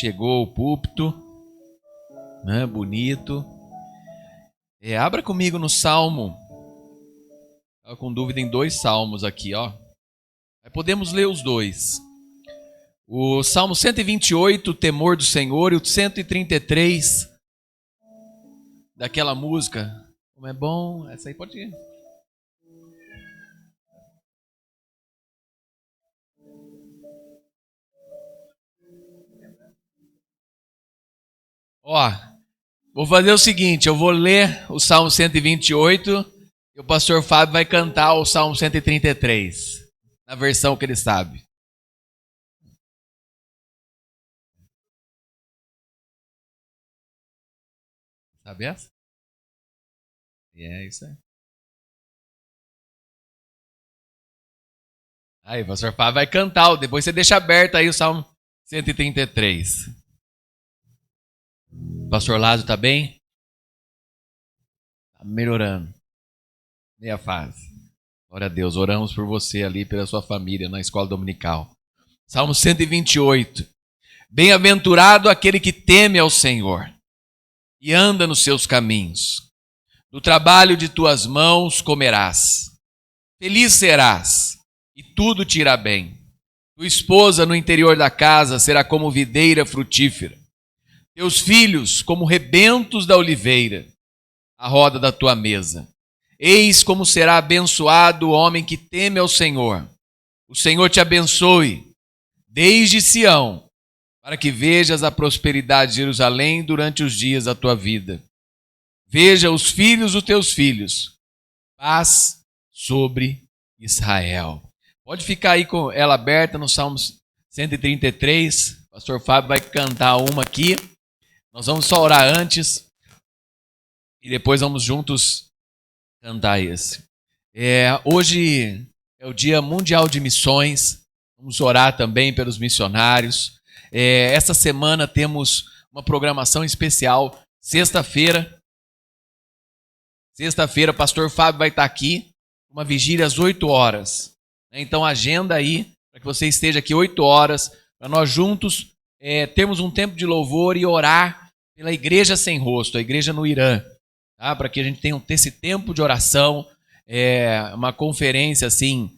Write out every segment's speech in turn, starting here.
chegou o púlpito, né? Bonito. Abra comigo no Salmo. Estava com dúvida em 2 salmos aqui, ó. Podemos ler os 2. O Salmo 128, o temor do Senhor, e o 133, daquela música. Como é bom, essa aí pode ir. Ó, vou fazer o seguinte, eu vou ler o Salmo 128 e o pastor Fábio vai cantar o Salmo 133, na versão que ele sabe. Sabe essa? É isso aí. Aí, o pastor Fábio vai cantar, depois você deixa aberto aí o Salmo 133. Pastor Lázaro tá bem? Tá melhorando. Meia fase. Glória a Deus, oramos por você ali, pela sua família na escola dominical. Salmo 128. Bem-aventurado aquele que teme ao Senhor e anda nos seus caminhos. Do trabalho de tuas mãos comerás. Feliz serás e tudo te irá bem. Tua esposa no interior da casa será como videira frutífera. Teus filhos como rebentos da oliveira, à roda da tua mesa. Eis como será abençoado o homem que teme ao Senhor. O Senhor te abençoe desde Sião, para que vejas a prosperidade de Jerusalém durante os dias da tua vida. Veja os filhos dos teus filhos. Paz sobre Israel. Pode ficar aí com ela aberta no Salmo 133. O pastor Fábio vai cantar uma aqui. Nós vamos só orar antes e depois vamos juntos cantar esse. Hoje é o Dia Mundial de Missões. Vamos orar também pelos missionários. Essa semana temos uma programação especial. Sexta-feira, o pastor Fábio vai estar aqui. Uma vigília às 8 horas. Então agenda aí para que você esteja aqui 8 horas para nós juntos termos um tempo de louvor e orar pela Igreja Sem Rosto, a igreja no Irã, tá? Para que a gente tenha esse tempo de oração, uma conferência assim,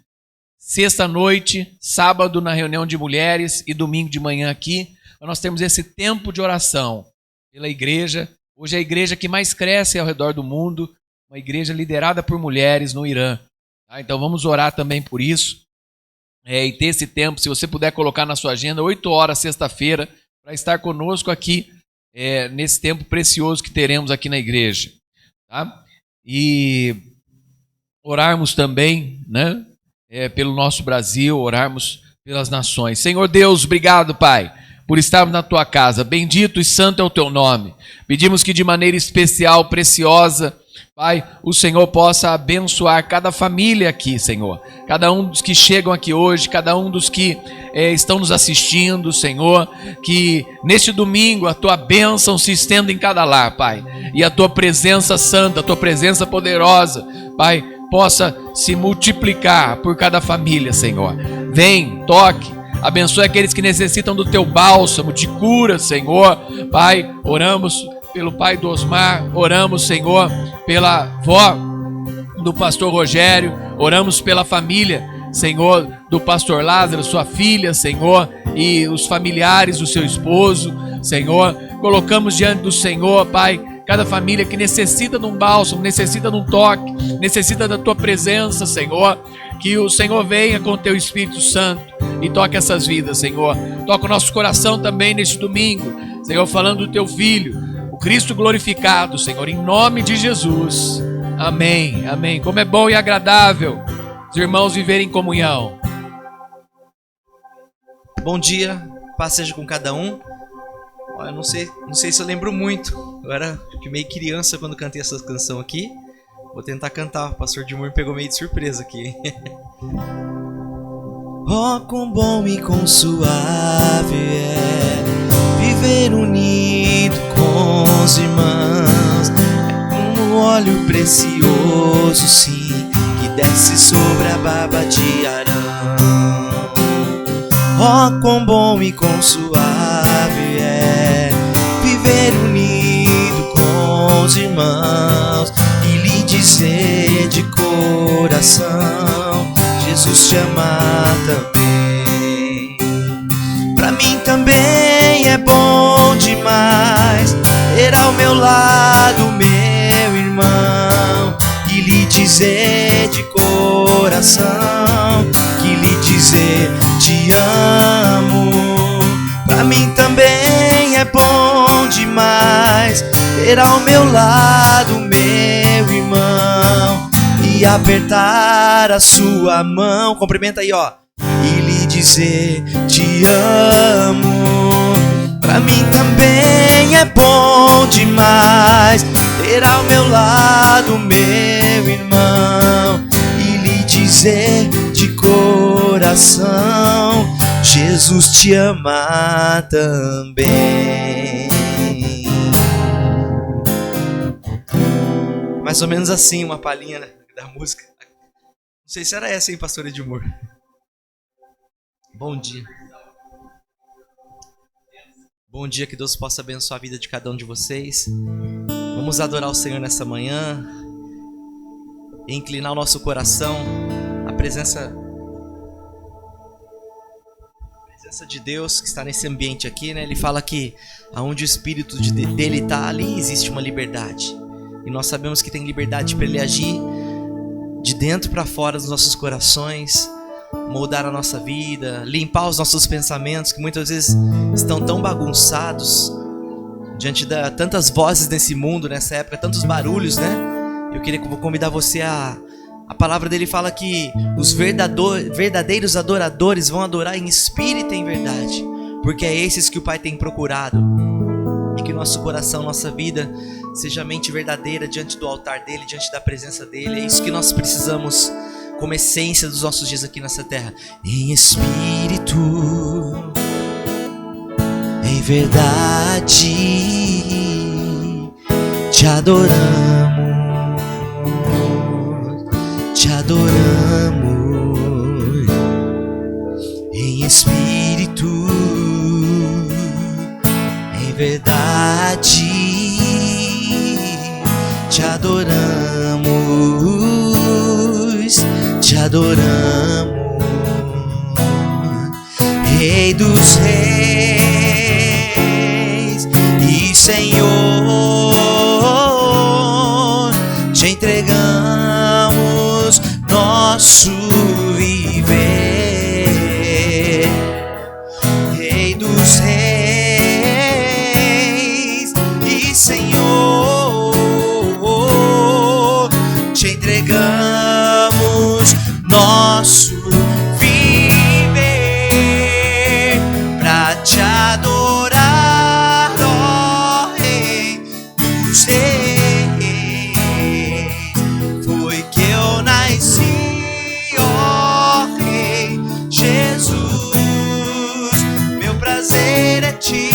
sexta-noite, sábado na reunião de mulheres e domingo de manhã aqui, nós temos esse tempo de oração pela igreja. Hoje é a igreja que mais cresce ao redor do mundo, uma igreja liderada por mulheres no Irã. Tá? Então vamos orar também por isso e ter esse tempo, se você puder colocar na sua agenda, 8 horas sexta-feira, para estar conosco aqui nesse tempo precioso que teremos aqui na igreja. Tá? E orarmos também, né, pelo nosso Brasil, orarmos pelas nações. Senhor Deus, obrigado, Pai, por estarmos na Tua casa. Bendito e santo é o Teu nome. Pedimos que de maneira especial, preciosa, Pai, o Senhor possa abençoar cada família aqui, Senhor. Cada um dos que chegam aqui hoje, cada um dos que estão nos assistindo, Senhor. Que neste domingo a Tua bênção se estenda em cada lar, Pai. E a Tua presença santa, a Tua presença poderosa, Pai, possa se multiplicar por cada família, Senhor. Vem, toque, abençoe aqueles que necessitam do Teu bálsamo de cura, Senhor. Pai, oramos pelo pai do Osmar, oramos, Senhor, pela avó do pastor Rogério, oramos pela família, Senhor, do pastor Lázaro, sua filha, Senhor, e os familiares do seu esposo, Senhor. Colocamos diante do Senhor, Pai, cada família que necessita de um bálsamo, necessita de um toque, necessita da Tua presença, Senhor. Que o Senhor venha com o Teu Espírito Santo e toque essas vidas, Senhor. Toca o nosso coração também neste domingo, Senhor, falando do Teu Filho, o Cristo glorificado, Senhor, em nome de Jesus. Amém, amém. Como é bom e agradável os irmãos viverem em comunhão. Bom dia, paz seja com cada um. Eu não sei se eu lembro muito. Eu era meio criança quando cantei essa canção aqui. Vou tentar cantar. O pastor Dilmur me pegou meio de surpresa aqui. Oh, quão bom e quão suave é viver unido com os irmãos. É como óleo precioso, sim, que desce sobre a barba de Arão. Oh, quão bom e quão suave é os irmãos e lhe dizer de coração: Jesus te ama também. Pra mim também é bom demais ter ao meu lado meu irmão e lhe dizer de coração, que lhe dizer te amo. Pra mim também é bom demais ter ao meu lado meu irmão e apertar a sua mão. Cumprimenta aí, ó. E lhe dizer te amo. Pra mim também é bom demais ter ao meu lado meu irmão e lhe dizer de coração: Jesus te ama também. Mais ou menos assim, uma palhinha da música. Não sei se era essa, hein, pastor Edmur? Bom dia. Bom dia, que Deus possa abençoar a vida de cada um de vocês. Vamos adorar o Senhor nessa manhã e inclinar o nosso coração à presença de Deus que está nesse ambiente aqui, né? Ele fala que aonde o Espírito dele está, ali existe uma liberdade. E nós sabemos que tem liberdade para ele agir de dentro para fora dos nossos corações, moldar a nossa vida, limpar os nossos pensamentos que muitas vezes estão tão bagunçados diante de tantas vozes nesse mundo, nessa época, tantos barulhos, né? Eu queria convidar você a palavra dele fala que os verdadeiros adoradores vão adorar em espírito e em verdade, porque é esses que o Pai tem procurado. E que nosso coração, nossa vida seja mente verdadeira diante do altar dele, diante da presença dele. É isso que nós precisamos como essência dos nossos dias aqui nessa terra. Em espírito, em verdade, te adoramos, te adoramos. Em espírito, em verdade, te adoramos, te adoramos. Rei dos reis e Senhor, te entregamos nosso viver. Rei dos reis e Senhor, te entregamos nosso viver pra te adorar, ó Rei dos reis. Foi que eu nasci, ó Rei Jesus. Meu prazer é te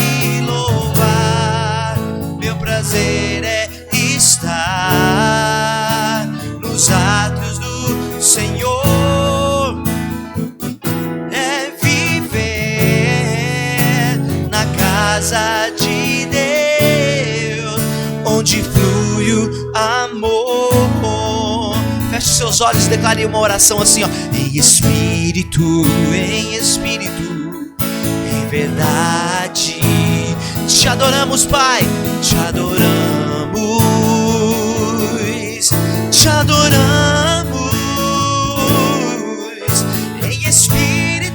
louvar, meu prazer é estar nos átrios do Senhor. É viver na casa de Deus, onde flui o amor. Feche seus olhos e declare uma oração assim, ó. Em espírito, em verdade, te adoramos, Pai, te adoramos, te adoramos. Em espírito,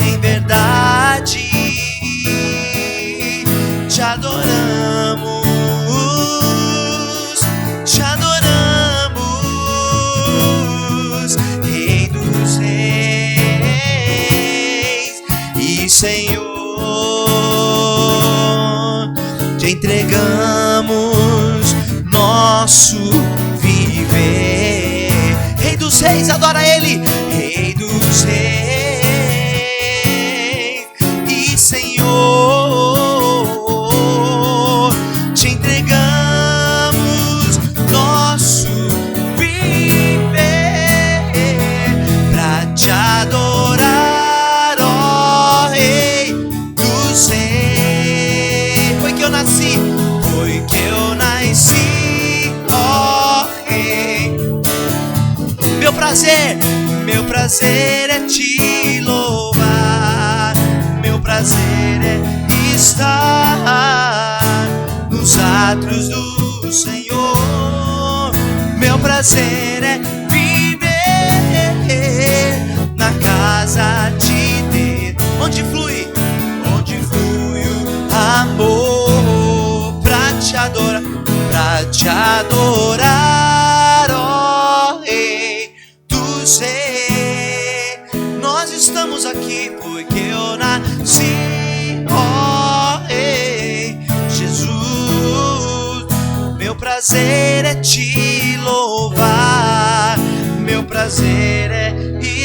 em verdade, te adoramos, te adoramos. Rei dos reis e Senhor, te entregamos nosso viver. Rei dos reis, adora ele. Rei dos reis e Senhor, te entregamos nosso viver pra te adorar, ó Rei dos reis. Foi que eu nasci, prazer é te louvar, meu prazer é estar nos átrios do Senhor. Meu prazer é viver na casa de Deus, onde flui o amor pra te adorar, ó Rei dos Reis. Nós estamos aqui porque eu nasci, ó Rei Jesus. Meu prazer é te louvar, meu prazer é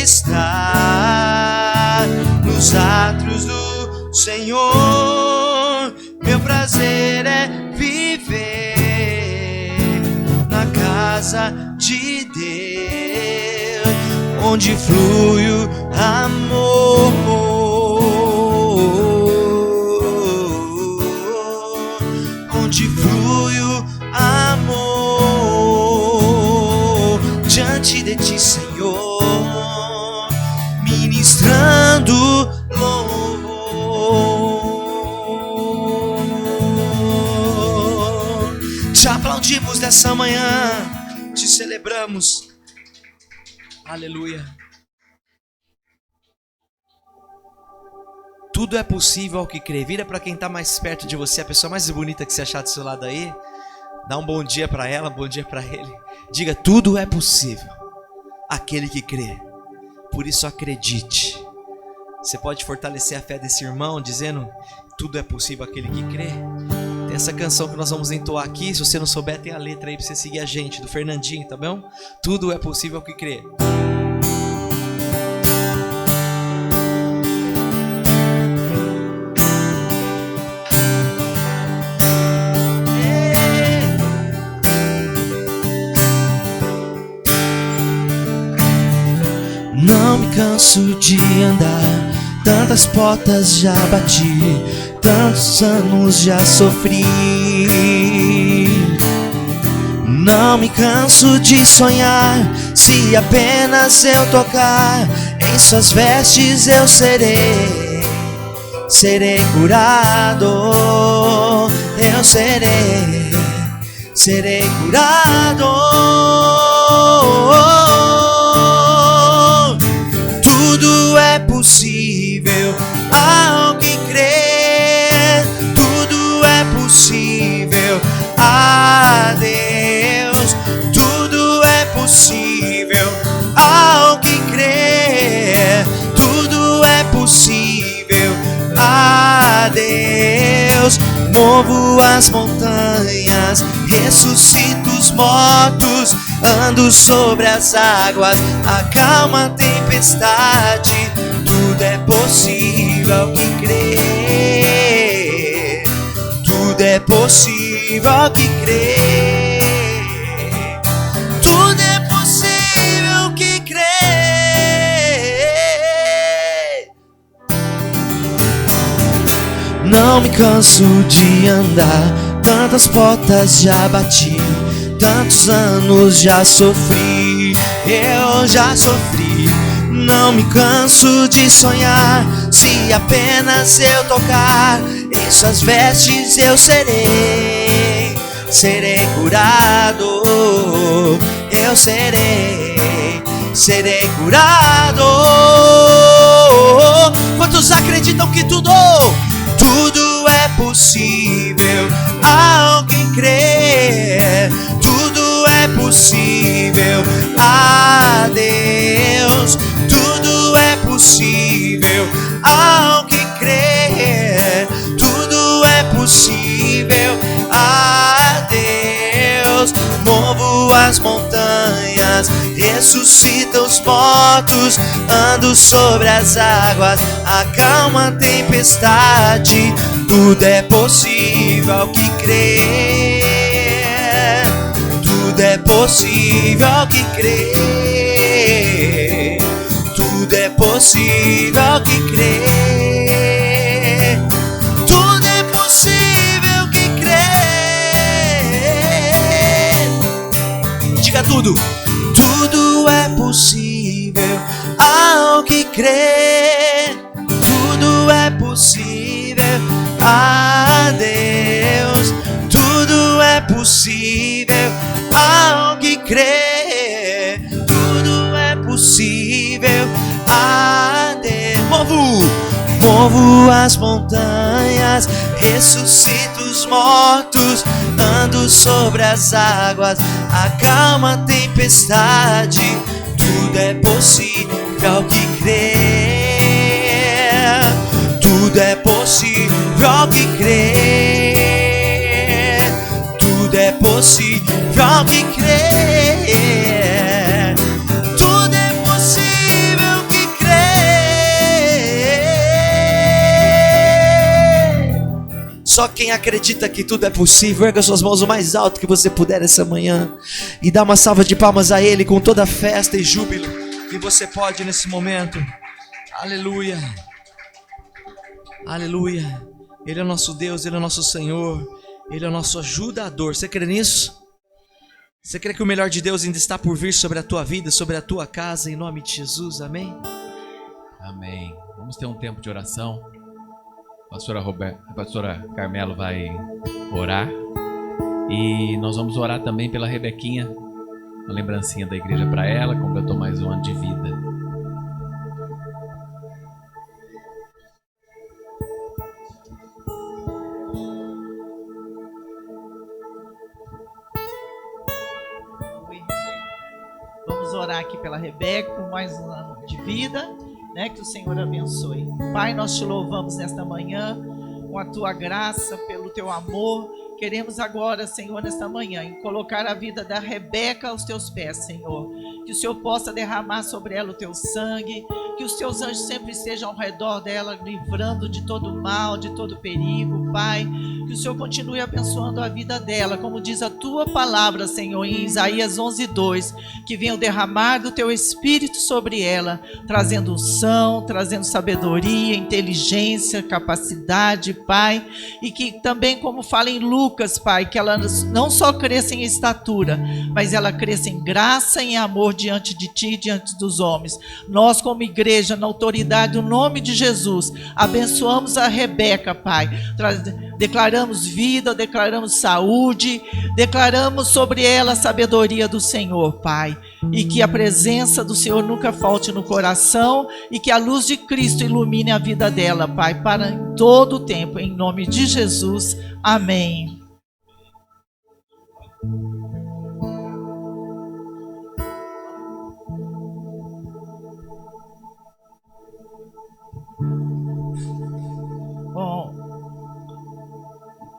estar nos átrios do Senhor. Meu prazer é viver na casa de Deus, onde flui o amor, onde flui o amor. Diante de ti, Senhor, ministrando louvor. Te aplaudimos nessa manhã, te celebramos. Aleluia. Tudo é possível ao que crê. Vira para quem está mais perto de você, a pessoa mais bonita que você achar do seu lado aí. Dá um bom dia para ela, um bom dia para ele. Diga: tudo é possível àquele que crê. Por isso acredite. Você pode fortalecer a fé desse irmão dizendo: tudo é possível àquele que crê. Tem essa canção que nós vamos entoar aqui. Se você não souber, tem a letra aí para você seguir a gente, do Fernandinho, tá bom? Tudo é possível ao que crê. Não me canso de andar, tantas portas já bati, tantos anos já sofri. Não me canso de sonhar, se apenas eu tocar em suas vestes eu serei curado. Eu serei curado. Tudo é possível ao que crê. Tudo é possível a Deus. Tudo é possível ao que crê. Tudo é possível a Deus. Movo as montanhas, ressuscito os mortos, ando sobre as águas, acalma a tempestade. Tudo é possível ao que crê. Tudo é possível ao que crê. Tudo é possível ao que crê. Não me canso de andar, tantas portas já bati, tantos anos já sofri, eu já sofri. Não me canso de sonhar, se apenas eu tocar em suas vestes eu serei curado. Eu serei curado. Quantos acreditam que tudo é possível ao que crê? Tudo é possível a Deus. Tudo é possível ao que crê. Tudo é possível a Deus. Movo as montanhas, ressuscita os mortos, ando sobre as águas, acalma a tempestade. Tudo é possível ao que crê. Tudo é possível ao que crê. Tudo é possível ao que crê. Tudo é possível ao que crê. Diga tudo. Tudo é possível crê, tudo é possível a Deus. Tudo é possível ao que crê. Tudo é possível a Deus. Movo as montanhas, ressuscito os mortos, ando sobre as águas, acalma a tempestade. Tudo é possível ao que crê. Tudo é possível ao que crê. Tudo é possível ao que crê. Tudo é possível ao que crê. Só quem acredita que tudo é possível, erga suas mãos o mais alto que você puder essa manhã e dá uma salva de palmas a Ele com toda a festa e júbilo que você pode nesse momento. Aleluia. Aleluia. Ele é o nosso Deus, Ele é o nosso Senhor, Ele é o nosso ajudador. Você crê nisso? Você crê que o melhor de Deus ainda está por vir sobre a tua vida, sobre a tua casa, em nome de Jesus? Amém? Amém. Vamos ter um tempo de oração. A pastora Carmelo vai orar. E nós vamos orar também pela Rebequinha. Uma lembrancinha da igreja para ela. Completou mais um ano de vida. Vamos orar aqui pela Rebeca, por mais um ano de vida, né? Que o Senhor abençoe. Pai, nós te louvamos nesta manhã, com a tua graça, pelo teu amor. Queremos agora, Senhor, nesta manhã, em colocar a vida da Rebeca aos teus pés, Senhor. Que o Senhor possa derramar sobre ela o teu sangue, que os teus anjos sempre estejam ao redor dela, livrando de todo mal, de todo perigo, Pai. Que o Senhor continue abençoando a vida dela, como diz a tua palavra, Senhor, em Isaías 11:2, que venha o derramar do teu Espírito sobre ela, trazendo unção, trazendo sabedoria, inteligência, capacidade, Pai. E que também, como fala em Lucas, Pai, que ela não só cresça em estatura, mas ela cresça em graça e em amor diante de Ti, diante dos homens. Nós, como igreja, na autoridade do nome de Jesus, abençoamos a Rebeca, Pai. Declaramos vida, declaramos saúde, declaramos sobre ela a sabedoria do Senhor, Pai. E que a presença do Senhor nunca falte no coração e que a luz de Cristo ilumine a vida dela, Pai, para todo o tempo. Em nome de Jesus. Amém. Bom,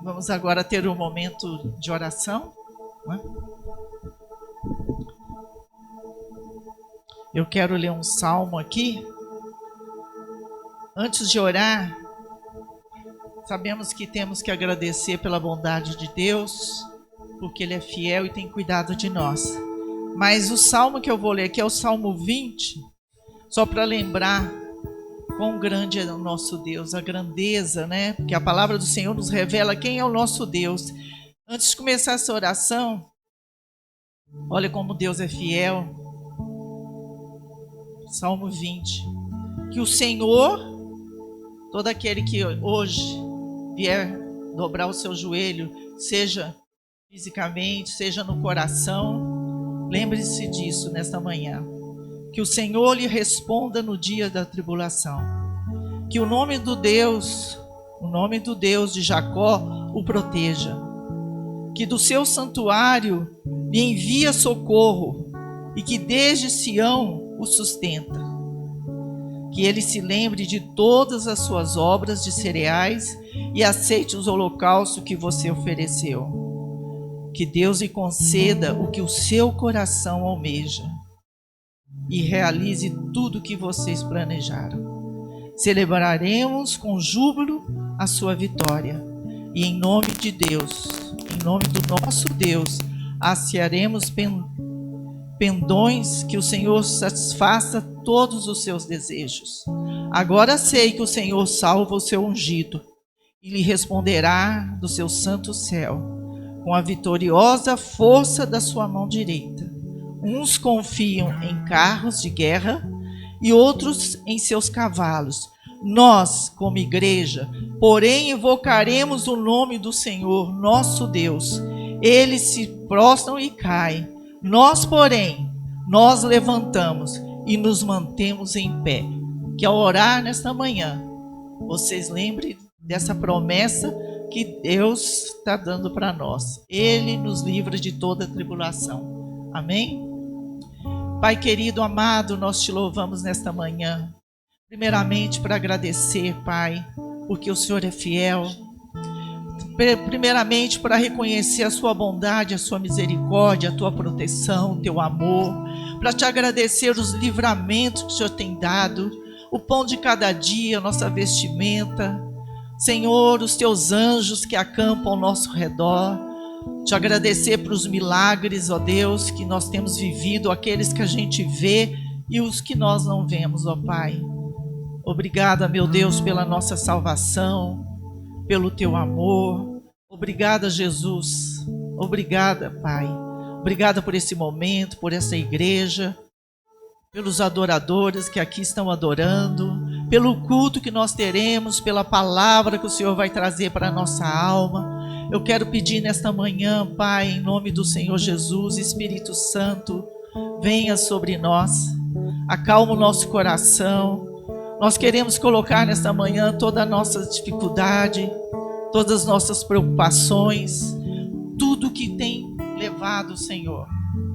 vamos agora ter um momento de oração, né? Eu quero ler um salmo aqui. Antes de orar, sabemos que temos que agradecer pela bondade de Deus, porque Ele é fiel e tem cuidado de nós. Mas o salmo que eu vou ler aqui é o Salmo 20, só para lembrar quão grande é o nosso Deus, a grandeza, né? Porque a palavra do Senhor nos revela quem é o nosso Deus. Antes de começar essa oração, olha como Deus é fiel. Salmo 20. Que o Senhor, todo aquele que hoje vier dobrar o seu joelho, seja fisicamente, seja no coração, lembre-se disso nesta manhã. Que o Senhor lhe responda no dia da tribulação. Que o nome do Deus de Jacó o proteja. Que do seu santuário lhe envia socorro e que desde Sião o sustenta. Que ele se lembre de todas as suas obras de cereais e aceite os holocaustos que você ofereceu. Que Deus lhe conceda o que o seu coração almeja e realize tudo o que vocês planejaram. Celebraremos com júbilo a sua vitória e em nome de Deus, em nome do nosso Deus, hastearemos pendões, que o Senhor satisfaça todos os seus desejos. Agora sei que o Senhor salva o seu ungido e lhe responderá do seu santo céu, com a vitoriosa força da sua mão direita. Uns confiam em carros de guerra e outros em seus cavalos. Nós, como igreja, porém invocaremos o nome do Senhor, nosso Deus. Eles se prostram e caem. Nós, porém, nós levantamos e nos mantemos em pé. Que ao orar nesta manhã, vocês lembrem dessa promessa que Deus está dando para nós. Ele nos livra de toda tribulação. Amém? Pai querido, amado, nós te louvamos nesta manhã. Primeiramente para agradecer, Pai, porque o Senhor é fiel. Primeiramente para reconhecer a sua bondade, a sua misericórdia, a tua proteção, o teu amor. Para te agradecer os livramentos que o Senhor tem dado, o pão de cada dia, a nossa vestimenta. Senhor, os teus anjos que acampam ao nosso redor. Te agradecer por os milagres, ó Deus, que nós temos vivido, aqueles que a gente vê e os que nós não vemos, ó Pai. Obrigada, meu Deus, pela nossa salvação, pelo teu amor. Obrigada, Jesus. Obrigada, Pai. Obrigada por esse momento, por essa igreja, pelos adoradores que aqui estão adorando, pelo culto que nós teremos, pela palavra que o Senhor vai trazer para a nossa alma. Eu quero pedir nesta manhã, Pai, em nome do Senhor Jesus, Espírito Santo, venha sobre nós, acalma o nosso coração. Nós queremos colocar nesta manhã toda a nossa dificuldade, todas as nossas preocupações, tudo que tem levado, Senhor,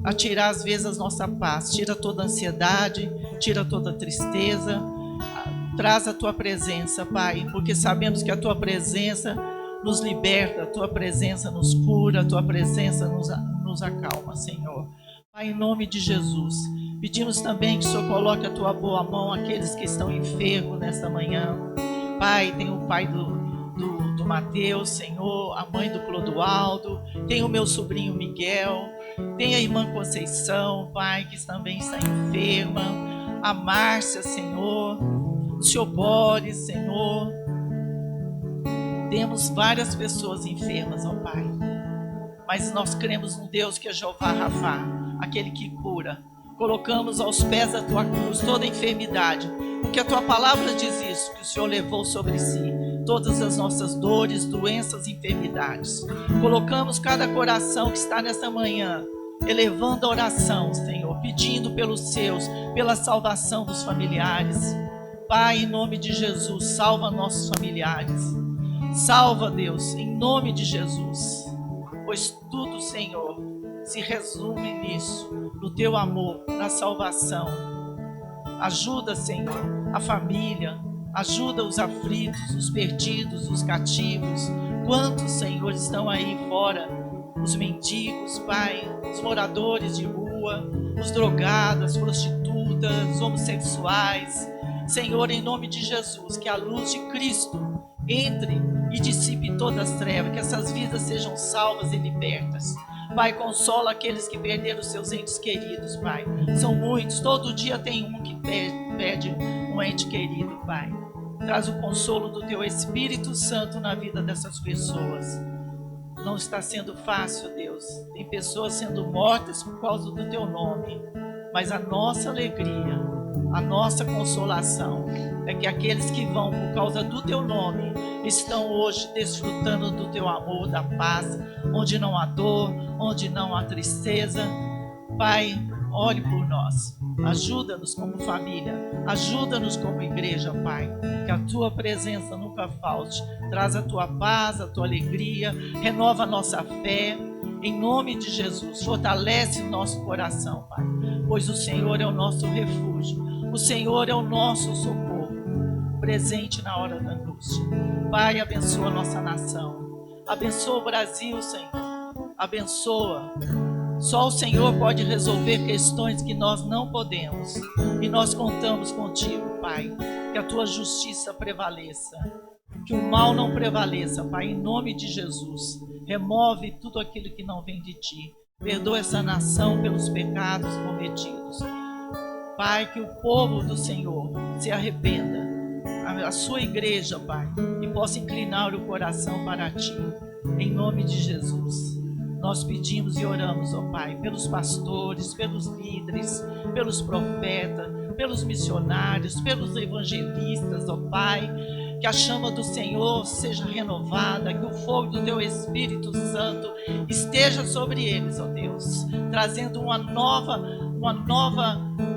a tirar às vezes a nossa paz. Tira toda a ansiedade, tira toda a tristeza, traz a tua presença, Pai, porque sabemos que a tua presença nos liberta, a tua presença nos cura, a tua presença nos acalma, Senhor. Pai, em nome de Jesus, pedimos também que o Senhor coloque a tua boa mão àqueles que estão enfermos nesta manhã. Pai, tem o pai do Mateus, Senhor, a mãe do Clodoaldo, tem o meu sobrinho Miguel, tem a irmã Conceição, Pai, que também está enferma, a Márcia, Senhor, o Senhor Boris, Senhor. Temos várias pessoas enfermas, ó Pai, mas nós cremos num Deus que é Jeová Rafá, aquele que cura. Colocamos aos pés da tua cruz toda a enfermidade, porque a tua palavra diz isso, que o Senhor levou sobre si todas as nossas dores, doenças e enfermidades. Colocamos cada coração que está nessa manhã, elevando a oração, Senhor, pedindo pelos seus, pela salvação dos familiares. Pai, em nome de Jesus, salva nossos familiares. Salva, Deus, em nome de Jesus, pois tudo, Senhor, se resume nisso, no teu amor, na salvação. Ajuda, Senhor, a família, ajuda os aflitos, os perdidos, os cativos. Quantos, Senhor, estão aí fora? Os mendigos, Pai, os moradores de rua, os drogados, as prostitutas, os homossexuais. Senhor, em nome de Jesus, que a luz de Cristo entre e dissipe todas as trevas, que essas vidas sejam salvas e libertas. Pai, consola aqueles que perderam seus entes queridos, Pai. São muitos, todo dia tem um que perde um ente querido, Pai. Traz o consolo do Teu Espírito Santo na vida dessas pessoas. Não está sendo fácil, Deus. Tem pessoas sendo mortas por causa do Teu nome. Mas a nossa alegria, a nossa consolação é que aqueles que vão por causa do Teu nome estão hoje desfrutando do Teu amor, da paz, onde não há dor, onde não há tristeza. Pai, olhe por nós, ajuda-nos como família, ajuda-nos como igreja, Pai, que a Tua presença nunca falte, traz a Tua paz, a Tua alegria, renova a nossa fé, em nome de Jesus, fortalece o nosso coração, Pai, pois o Senhor é o nosso refúgio, o Senhor é o nosso socorro, presente na hora da angústia. Pai, abençoa a nossa nação, abençoa o Brasil, Senhor, abençoa. Só o Senhor pode resolver questões que nós não podemos. E nós contamos contigo, Pai, que a Tua justiça prevaleça, que o mal não prevaleça, Pai, em nome de Jesus. Remove tudo aquilo que não vem de Ti. Perdoa essa nação pelos pecados cometidos. Pai, que o povo do Senhor se arrependa, a sua igreja, Pai, e possa inclinar o coração para Ti, em nome de Jesus. Nós pedimos e oramos, ó Pai, pelos pastores, pelos líderes, pelos profetas, pelos missionários, pelos evangelistas, ó Pai. Que a chama do Senhor seja renovada, que o fogo do Teu Espírito Santo esteja sobre eles, ó Deus, trazendo uma nova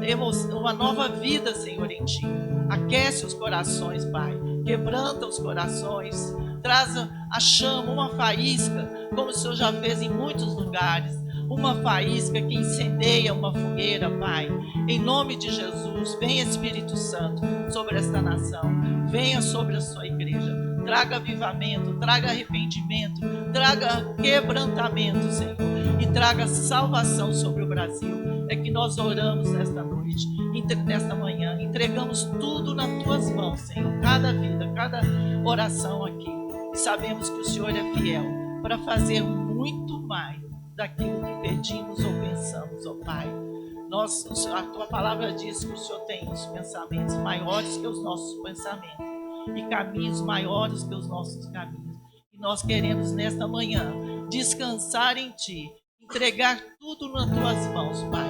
emoção, uma nova vida, Senhor, em Ti. Aquece os corações, Pai, quebranta os corações, traz a chama, uma faísca, como o Senhor já fez em muitos lugares, uma faísca que incendeia uma fogueira, Pai. Em nome de Jesus, venha Espírito Santo sobre esta nação, venha sobre a sua igreja, traga avivamento, traga arrependimento, traga quebrantamento, Senhor, e traga salvação sobre o Brasil. É que nós oramos nesta noite, nesta manhã, entregamos tudo nas Tuas mãos, Senhor, cada vida, cada oração aqui, e sabemos que o Senhor é fiel para fazer muito mais daquilo que pedimos ou pensamos, ó Pai. A Tua palavra diz que o Senhor tem os pensamentos maiores que os nossos pensamentos e caminhos maiores que os nossos caminhos. E nós queremos nesta manhã descansar em Ti, entregar tudo nas Tuas mãos, Pai,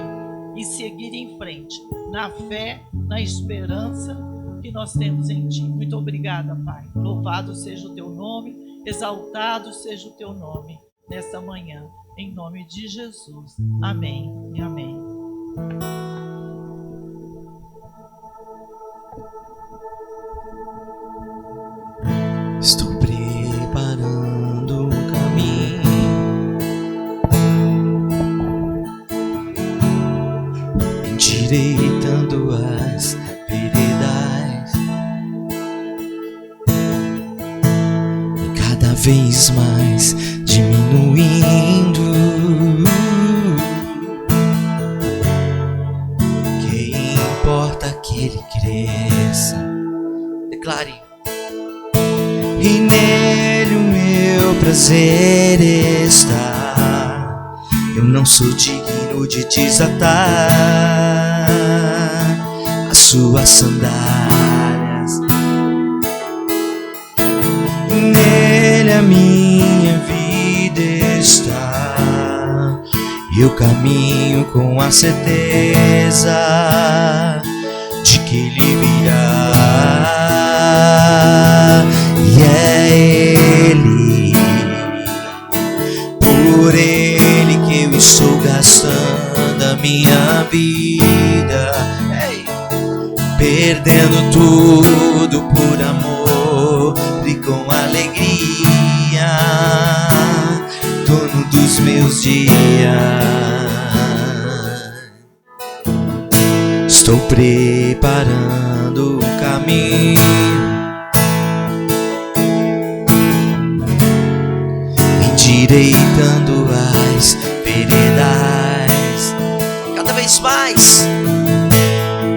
e seguir em frente na fé, na esperança que nós temos em Ti. Muito obrigada, Pai. Louvado seja o Teu nome, exaltado seja o Teu nome nesta manhã. Em nome de Jesus. Amém e amém. Estou preparando um caminho, endireitando as veredas, e cada vez mais diminuindo. Que importa que ele cresça, declare, e nele o meu prazer está. Eu não sou digno de desatar as suas sandálias. Nele a minha vida está, e eu caminho com a certeza de que ele virá. E é ele, por ele que eu estou gastando a minha vida, perdendo tudo por amor e com alegria, dono dos meus dias. Estou preparando um caminho, endireitando as veredas, cada vez mais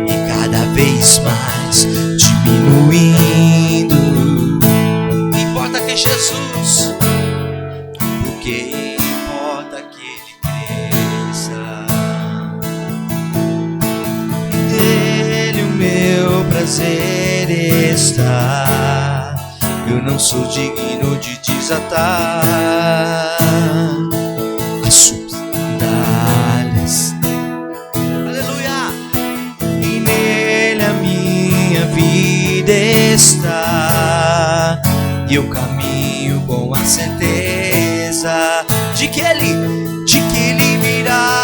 e cada vez mais diminuindo. Importa que Jesus, porque importa que ele cresça, e dele o meu prazer está. Eu não sou digno de desatar as suas sandálias. Aleluia! E nele a minha vida está, e eu caminho com a certeza de que ele virá.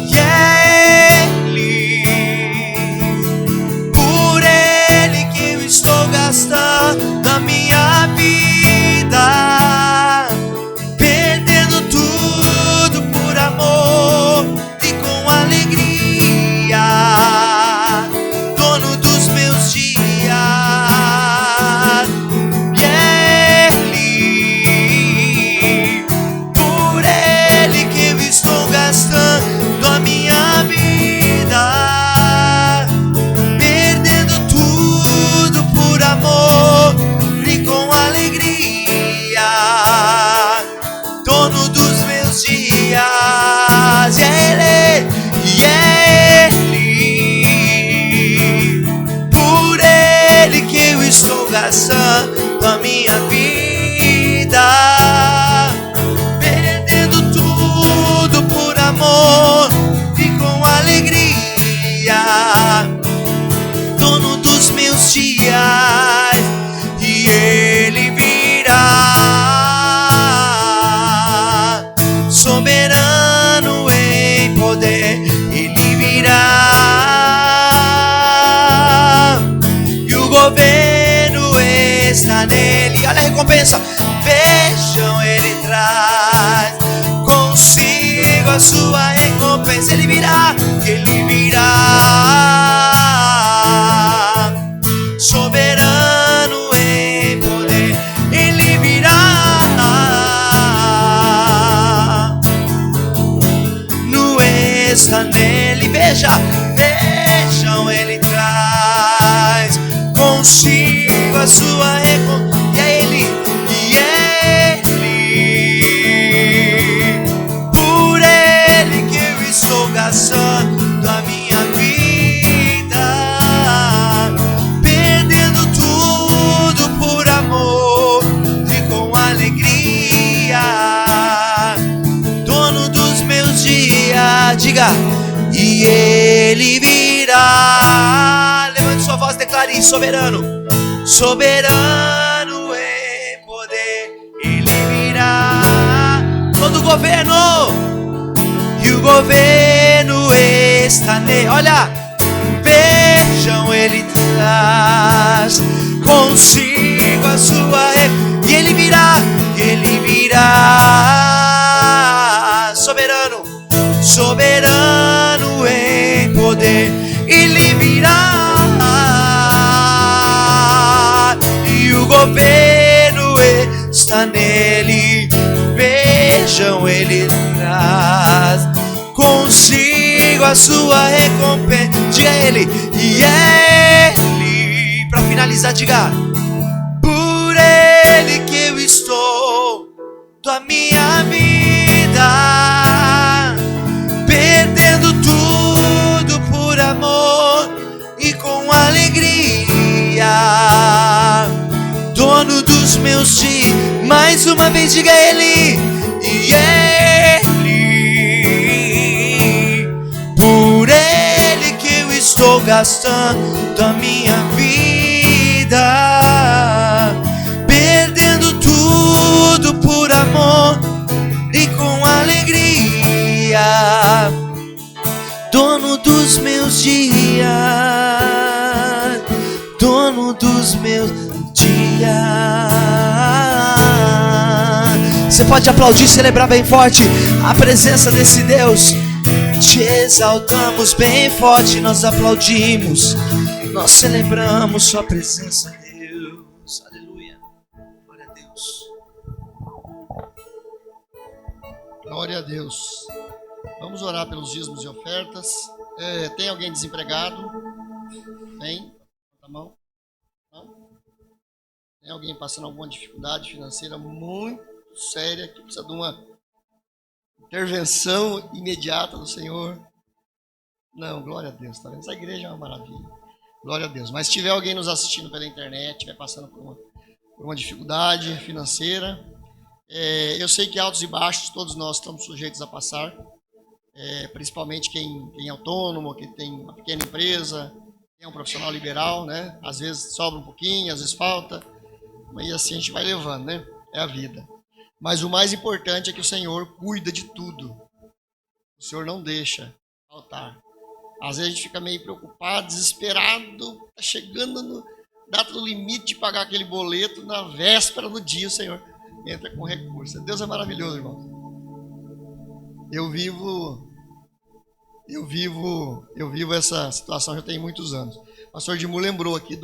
E é ele, por ele que eu estou gastando a minha vida, perdendo tudo por amor e com alegria, dono dos meus dias. E ele, por ele que eu estou gastando a minha vida, perdendo tudo por amor recompensa. Vejam, ele traz consigo a sua recompensa. Ele virá, soberano em poder. Ele virá, no está nele. Vejam, ele traz consigo a sua recompensa. E é ele, por ele que eu estou gastando a minha vida, perdendo tudo por amor e com alegria, dono dos meus dias. Diga, e ele virá. Levante sua voz, declare: soberano, soberano em poder. Ele virá. Todo governo, e o governo está nele. Olha, vejam, ele traz consigo a sua. E ele virá, soberano, soberano em poder. Ele virá, e o governo está nele. Vejam, ele traz consigo a sua recompensa. Diga ele, e ele, para finalizar, diga: por ele que eu estou da minha vida, perdendo tudo por amor e com alegria, dono dos meus dias. Mais uma vez, diga ele, e ele, por ele que eu estou gastando a minha vida, perdendo tudo por amor e com alegria, dono dos meus dias, dono dos meus dias. Você pode aplaudir, celebrar bem forte a presença desse Deus. Te exaltamos bem forte, nós aplaudimos, nós celebramos sua presença, Deus. Aleluia. Glória a Deus. Glória a Deus. Vamos orar pelos dízimos e ofertas. Tem alguém desempregado? Tem? Levanta a mão. Não? Tem alguém passando alguma dificuldade financeira muito séria que precisa de uma intervenção imediata do Senhor? Não, glória a Deus, tá vendo? Essa igreja é uma maravilha. Glória a Deus. Mas se tiver alguém nos assistindo pela internet, estiver passando por uma dificuldade financeira, eu sei que altos e baixos todos nós estamos sujeitos a passar, principalmente quem é autônomo, quem tem uma pequena empresa, quem é um profissional liberal, né? Às vezes sobra um pouquinho, às vezes falta, mas assim a gente vai levando, né? É a vida. Mas o mais importante é que o Senhor cuida de tudo. O Senhor não deixa faltar. Às vezes a gente fica meio preocupado, desesperado, está chegando no data do limite de pagar aquele boleto, na véspera do dia o Senhor entra com recurso. Deus é maravilhoso, irmão. Eu vivo essa situação já tem muitos anos. O pastor Dimur lembrou aqui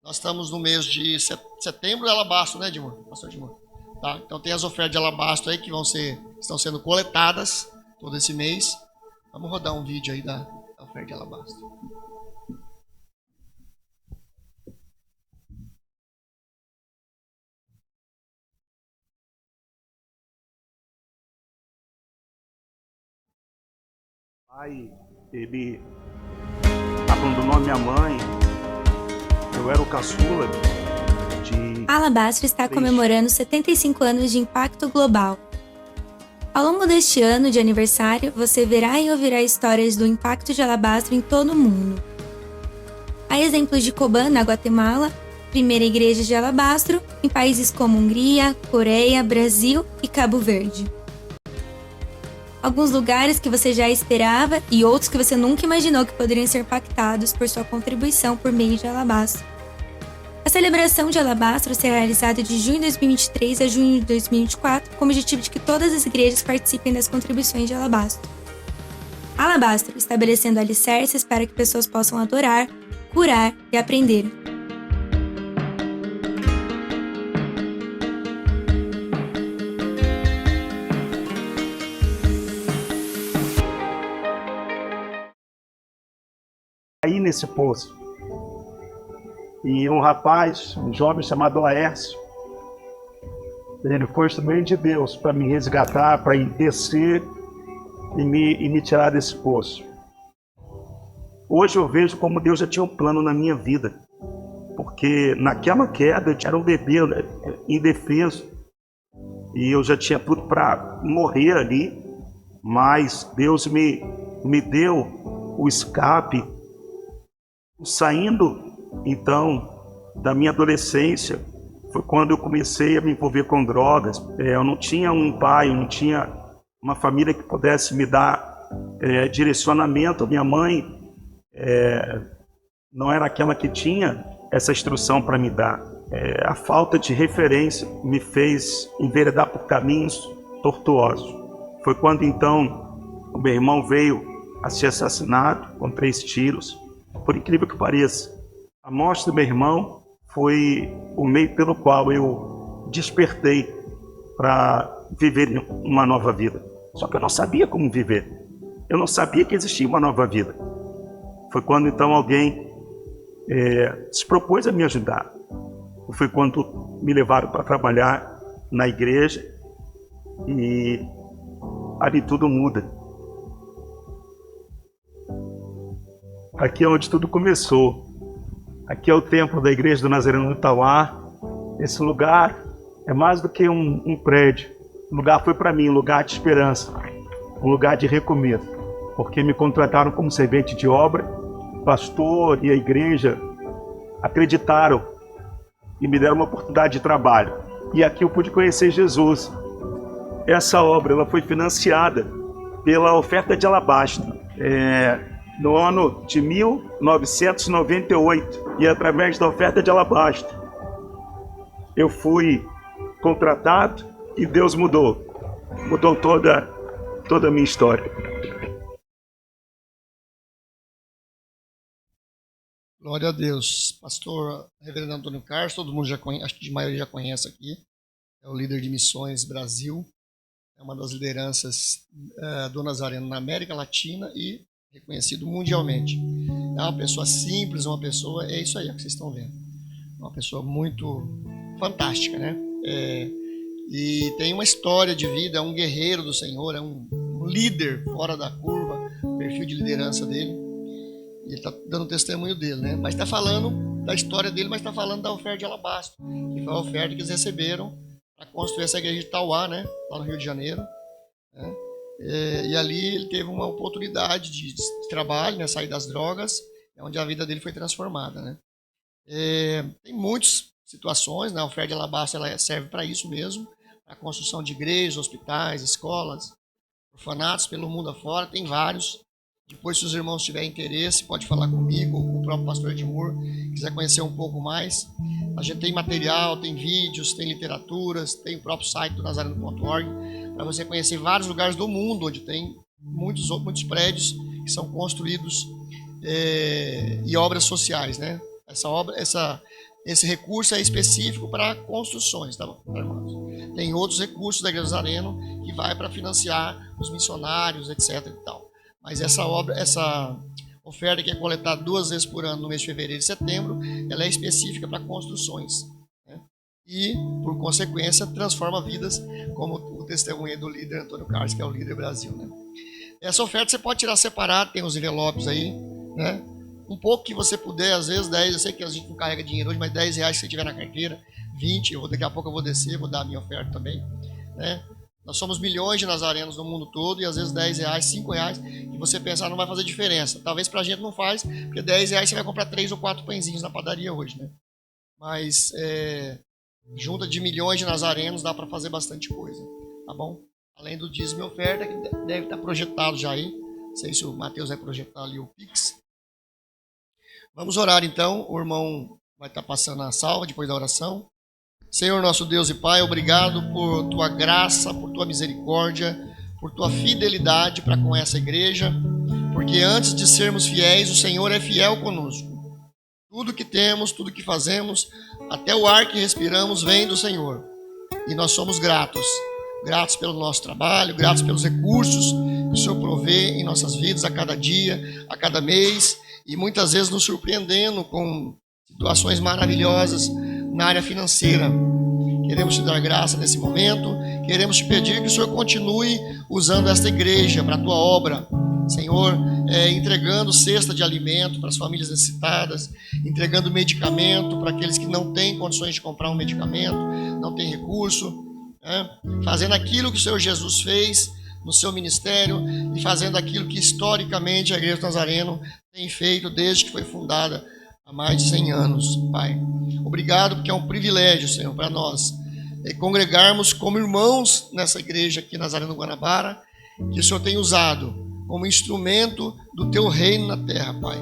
nós estamos no mês de setembro de alabastro, né, Dimur? Pastor Dimur. Tá? Então tem as ofertas de alabastro aí que estão sendo coletadas todo esse mês. Vamos rodar um vídeo aí da oferta de alabastro. Pai, ele abandonou a minha mãe. Eu era o caçula de... Alabastro está comemorando 75 anos de impacto global. Ao longo deste ano de aniversário, você verá e ouvirá histórias do impacto de alabastro em todo o mundo. Há exemplos de Coban, na Guatemala, primeira igreja de alabastro, em países como Hungria, Coreia, Brasil e Cabo Verde. Alguns lugares que você já esperava e outros que você nunca imaginou que poderiam ser impactados por sua contribuição por meio de alabastro. A celebração de Alabastro será realizada de junho de 2023 a junho de 2024, com o objetivo de que todas as igrejas participem das contribuições de Alabastro. Alabastro, estabelecendo alicerces para que pessoas possam adorar, curar e aprender. Aí nesse poço. E um rapaz, um jovem chamado Laércio, ele foi instrumento de Deus para me resgatar, para ir descer e me tirar desse poço. Hoje eu vejo como Deus já tinha um plano na minha vida. Porque naquela queda eu era um bebê indefeso. E eu já tinha tudo para morrer ali. Mas Deus me deu o escape. Saindo, então, da minha adolescência, foi quando eu comecei a me envolver com drogas. Eu não tinha um pai, eu não tinha uma família que pudesse me dar direcionamento. Minha mãe não era aquela que tinha essa instrução para me dar. A falta de referência me fez enveredar por caminhos tortuosos. Foi quando, então, o meu irmão veio a ser assassinado com 3 tiros. Por incrível que pareça, a morte do meu irmão foi o meio pelo qual eu despertei para viver uma nova vida. Só que eu não sabia como viver. Eu não sabia que existia uma nova vida. Foi quando então alguém se propôs a me ajudar. Foi quando me levaram para trabalhar na igreja e ali tudo muda. Aqui é onde tudo começou. Aqui é o templo da Igreja do Nazareno do Itauá. Esse lugar é mais do que um prédio. O lugar foi para mim um lugar de esperança, um lugar de recomeço, porque me contrataram como servente de obra. O pastor e a igreja acreditaram e me deram uma oportunidade de trabalho. E aqui eu pude conhecer Jesus. Essa obra ela foi financiada pela oferta de alabastro. No ano de 1998, e através da oferta de alabastro, eu fui contratado e Deus mudou toda a minha história. Glória a Deus. Pastor Reverendo Antônio Carlos, todo mundo já conhece, acho que de maioria já conhece aqui, é o líder de missões Brasil, é uma das lideranças do Nazareno na América Latina e reconhecido mundialmente. É uma pessoa simples, é isso aí que vocês estão vendo. Uma pessoa muito fantástica, né? E tem uma história de vida, é um guerreiro do Senhor, é um líder fora da curva, o perfil de liderança dele. E ele está dando testemunho dele, né? Mas está falando da história dele, mas está falando da oferta de alabastro, que foi a oferta que eles receberam para construir essa igreja de Itauá, né? Lá no Rio de Janeiro, né? E ali ele teve uma oportunidade de trabalho, né, sair das drogas, onde a vida dele foi transformada, né? Tem muitas situações, né? A oferta de alabastro ela serve para isso mesmo, para a construção de igrejas, hospitais, escolas, orfanatos pelo mundo afora, tem vários. Depois, se os irmãos tiverem interesse, pode falar comigo, ou com o próprio pastor Edmur, quiser conhecer um pouco mais. A gente tem material, tem vídeos, tem literaturas, tem o próprio site do Nazareno.org, para você conhecer vários lugares do mundo onde tem muitos prédios que são construídos e obras sociais, né? Esse recurso é específico para construções, tá bom, irmãos? Tem outros recursos da Igreja do Nazareno que vai para financiar os missionários, etc. e tal. Mas essa oferta que é coletada 2 vezes por ano no mês de fevereiro e setembro, ela é específica para construções, né? E, por consequência, transforma vidas, como o testemunho do líder Antônio Carlos, que é o líder Brasil, né? Essa oferta você pode tirar separado, tem os envelopes aí, né? Um pouco que você puder, às vezes 10, eu sei que a gente não carrega dinheiro hoje, mas 10 reais que você tiver na carteira, 20, daqui a pouco eu vou descer, vou dar a minha oferta também, né? Nós somos milhões de nazarenos no mundo todo e às vezes 10 reais, 5 reais, que você pensar não vai fazer diferença. Talvez pra gente não faz, porque 10 reais você vai comprar 3 ou 4 pãezinhos na padaria hoje, né? Mas junta de milhões de nazarenos dá para fazer bastante coisa, tá bom? Além do dízimo e oferta, que deve estar projetado já aí. Não sei se o Mateus vai projetar ali o Pix. Vamos orar então. O irmão vai estar passando a salva depois da oração. Senhor nosso Deus e Pai, obrigado por tua graça, por tua misericórdia, por tua fidelidade para com essa igreja, porque antes de sermos fiéis, o Senhor é fiel conosco. Tudo que temos, tudo que fazemos, até o ar que respiramos vem do Senhor. E nós somos gratos. Gratos pelo nosso trabalho, gratos pelos recursos que o Senhor provê em nossas vidas a cada dia, a cada mês, e muitas vezes nos surpreendendo com situações maravilhosas na área financeira. Queremos te dar graça nesse momento, queremos te pedir que o Senhor continue usando esta igreja para a tua obra. Senhor, entregando cesta de alimento para as famílias necessitadas, entregando medicamento para aqueles que não têm condições de comprar um medicamento, não têm recurso, fazendo aquilo que o Senhor Jesus fez no seu ministério e fazendo aquilo que historicamente a Igreja do Nazareno tem feito desde que foi fundada há mais de 100 anos, Pai. Obrigado, porque é um privilégio, Senhor, para nós congregarmos como irmãos nessa igreja aqui Nazareno Guanabara, que o Senhor tem usado como instrumento do teu reino na terra, Pai.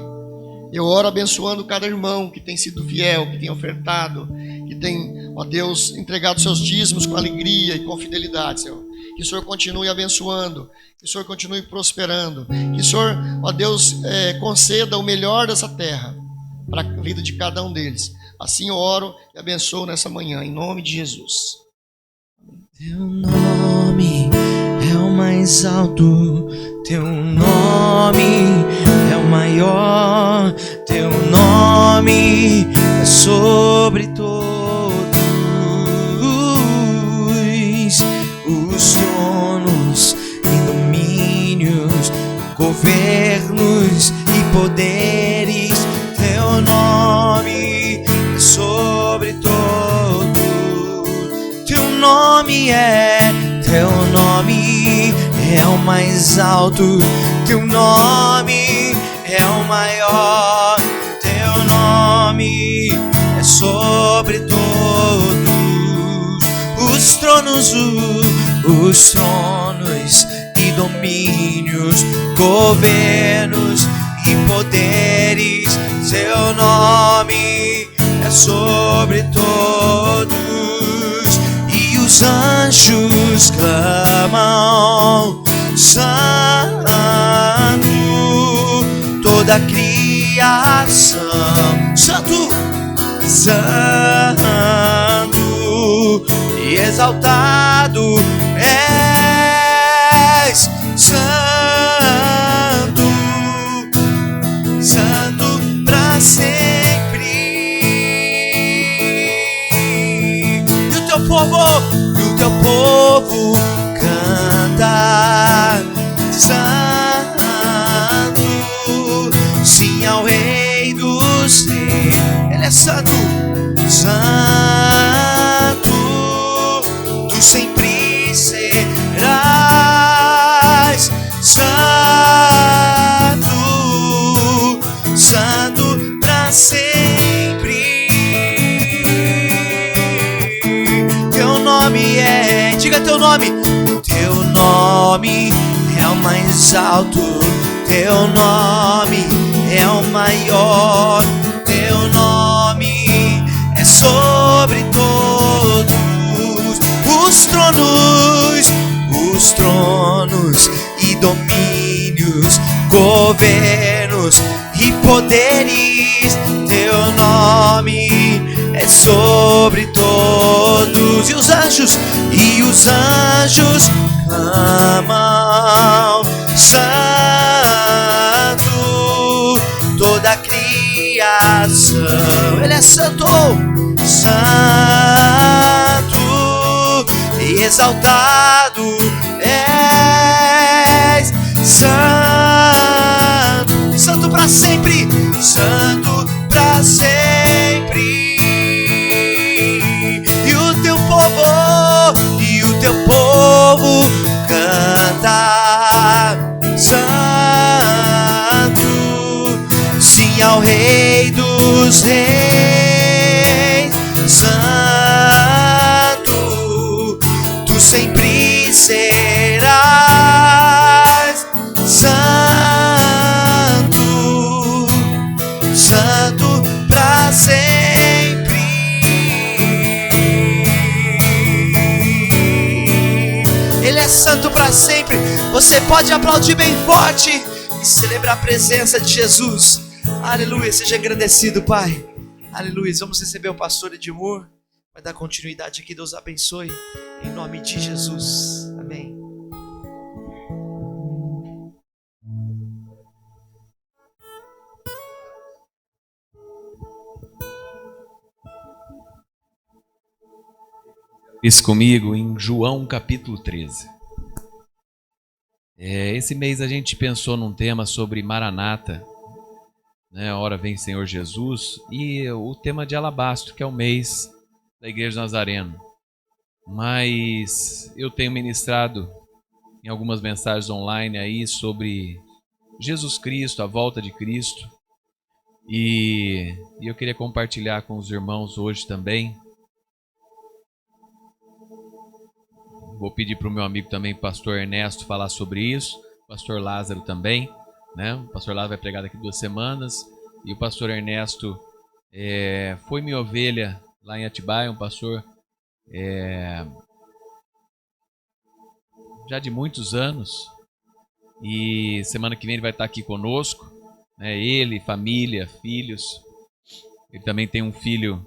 Eu oro abençoando cada irmão que tem sido fiel, que tem ofertado, que tem, ó Deus, entregado seus dízimos com alegria e com fidelidade, Senhor. Que o Senhor continue abençoando, que o Senhor continue prosperando, que o Senhor, ó Deus, conceda o melhor dessa terra para a vida de cada um deles. Assim eu oro e abençoo nessa manhã, em nome de Jesus. Teu nome é o mais alto, teu nome é o maior, teu nome é sobre todos os tronos e domínios, governos e poderes. Teu nome é sobre todos. Teu nome é o mais alto, teu nome é o maior, teu nome é sobre todos os tronos e domínios, governos e poderes. Seu nome é sobre todos. E os anjos clamam: Santo, toda a criação. Santo, Santo e exaltado és. Santo, Santo pra sempre. E o teu povo canta: Santo, sim ao Rei dos Reis. Ele é santo, Santo, tu sempre serás. Santo, Santo pra sempre. Teu nome é, diga teu nome. Teu nome é o mais alto, teu nome é o maior, teu nome é sobre todos os tronos e domínios, governos e poderes. Teu nome é sobre todos. E os anjos clamam: Santo, toda a criação. Ele é santo, Santo e exaltado és. Santo, Santo pra sempre, Santo pra sempre. E o teu povo canta: Santo, sim ao Rei dos Reis. Santo, tu sempre serás. Santo, Santo pra sempre. para sempre. Você pode aplaudir bem forte e celebrar a presença de Jesus. Aleluia, seja agradecido, Pai. Aleluia, vamos receber o pastor Edmur. Vai dar continuidade aqui, Deus abençoe. Em nome de Jesus, amém. Esse comigo em João capítulo 13. Esse mês a gente pensou num tema sobre Maranata, né? Ora vem Senhor Jesus, e o tema de Alabastro, que é o mês da Igreja Nazareno. Mas eu tenho ministrado em algumas mensagens online aí sobre Jesus Cristo, a volta de Cristo, e eu queria compartilhar com os irmãos hoje também. Vou pedir para o meu amigo também, pastor Ernesto, falar sobre isso. Pastor Lázaro também, né? O pastor Lázaro vai pregar daqui 2 semanas. E o pastor Ernesto foi minha ovelha lá em Atibaia, um pastor já de muitos anos. E semana que vem ele vai estar aqui conosco, né? Ele, família, filhos. Ele também tem um filho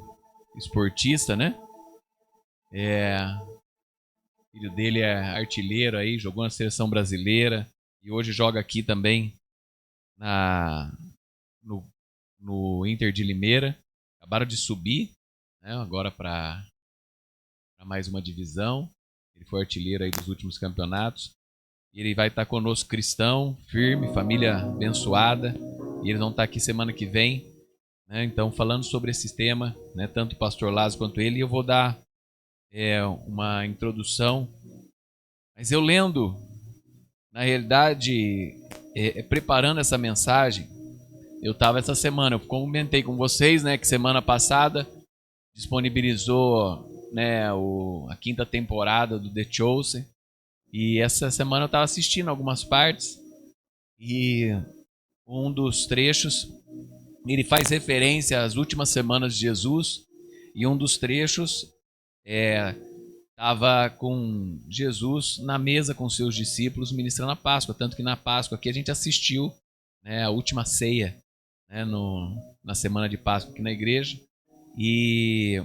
esportista, né? O filho dele é artilheiro aí, jogou na seleção brasileira e hoje joga aqui também no Inter de Limeira. Acabaram de subir, né, agora para mais uma divisão. Ele foi artilheiro aí dos últimos campeonatos. E ele vai estar conosco, cristão, firme, família abençoada. E eles vão estar aqui semana que vem, né, então falando sobre esse tema, né, tanto o pastor Lázaro quanto ele. E eu vou dar uma introdução, mas eu lendo, na realidade, preparando essa mensagem, eu estava essa semana, eu comentei com vocês, né, que semana passada disponibilizou, né, a 5ª temporada do The Chosen, e essa semana eu estava assistindo algumas partes, e um dos trechos, ele faz referência às últimas semanas de Jesus, e um dos trechos estava com Jesus na mesa com seus discípulos ministrando a Páscoa, tanto que na Páscoa aqui a gente assistiu, né, a última ceia, né, na semana de Páscoa aqui na igreja, e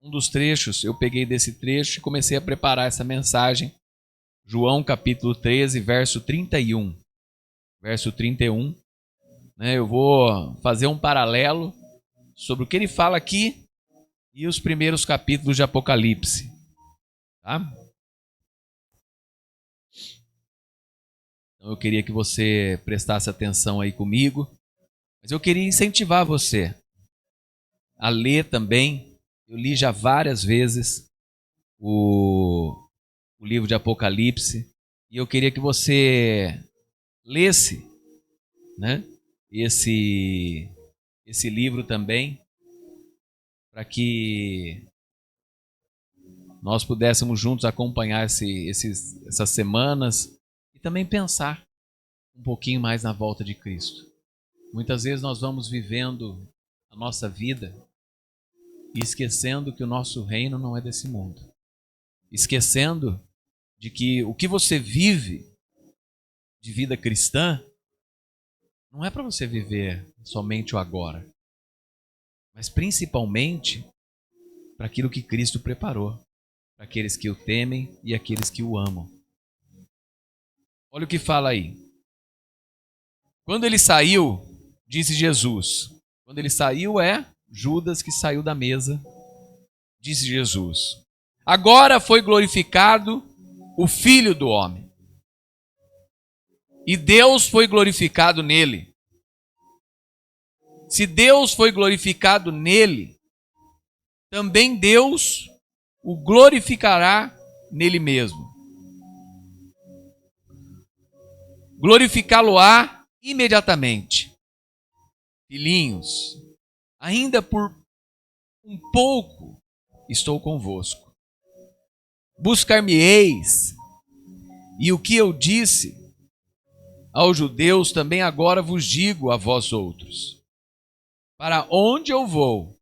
um dos trechos, eu peguei desse trecho e comecei a preparar essa mensagem, João capítulo 13, verso 31, né, eu vou fazer um paralelo sobre o que ele fala aqui e os primeiros capítulos de Apocalipse, tá? Então eu queria que você prestasse atenção aí comigo, mas eu queria incentivar você a ler também. Eu li já várias vezes o livro de Apocalipse e eu queria que você lesse, né, esse livro também, para que nós pudéssemos juntos acompanhar essas semanas e também pensar um pouquinho mais na volta de Cristo. Muitas vezes nós vamos vivendo a nossa vida e esquecendo que o nosso reino não é desse mundo. Esquecendo de que o que você vive de vida cristã não é para você viver somente o agora, mas principalmente para aquilo que Cristo preparou, para aqueles que o temem e aqueles que o amam. Olha o que fala aí. Quando ele saiu, disse Jesus. Quando ele saiu Judas que saiu da mesa, disse Jesus. Agora foi glorificado o Filho do Homem. E Deus foi glorificado nele. Se Deus foi glorificado nele, também Deus o glorificará nele mesmo. Glorificá-lo-á imediatamente. Filhinhos, ainda por um pouco estou convosco. Buscar-me-eis, e o que eu disse aos judeus também agora vos digo a vós outros. Para onde eu vou,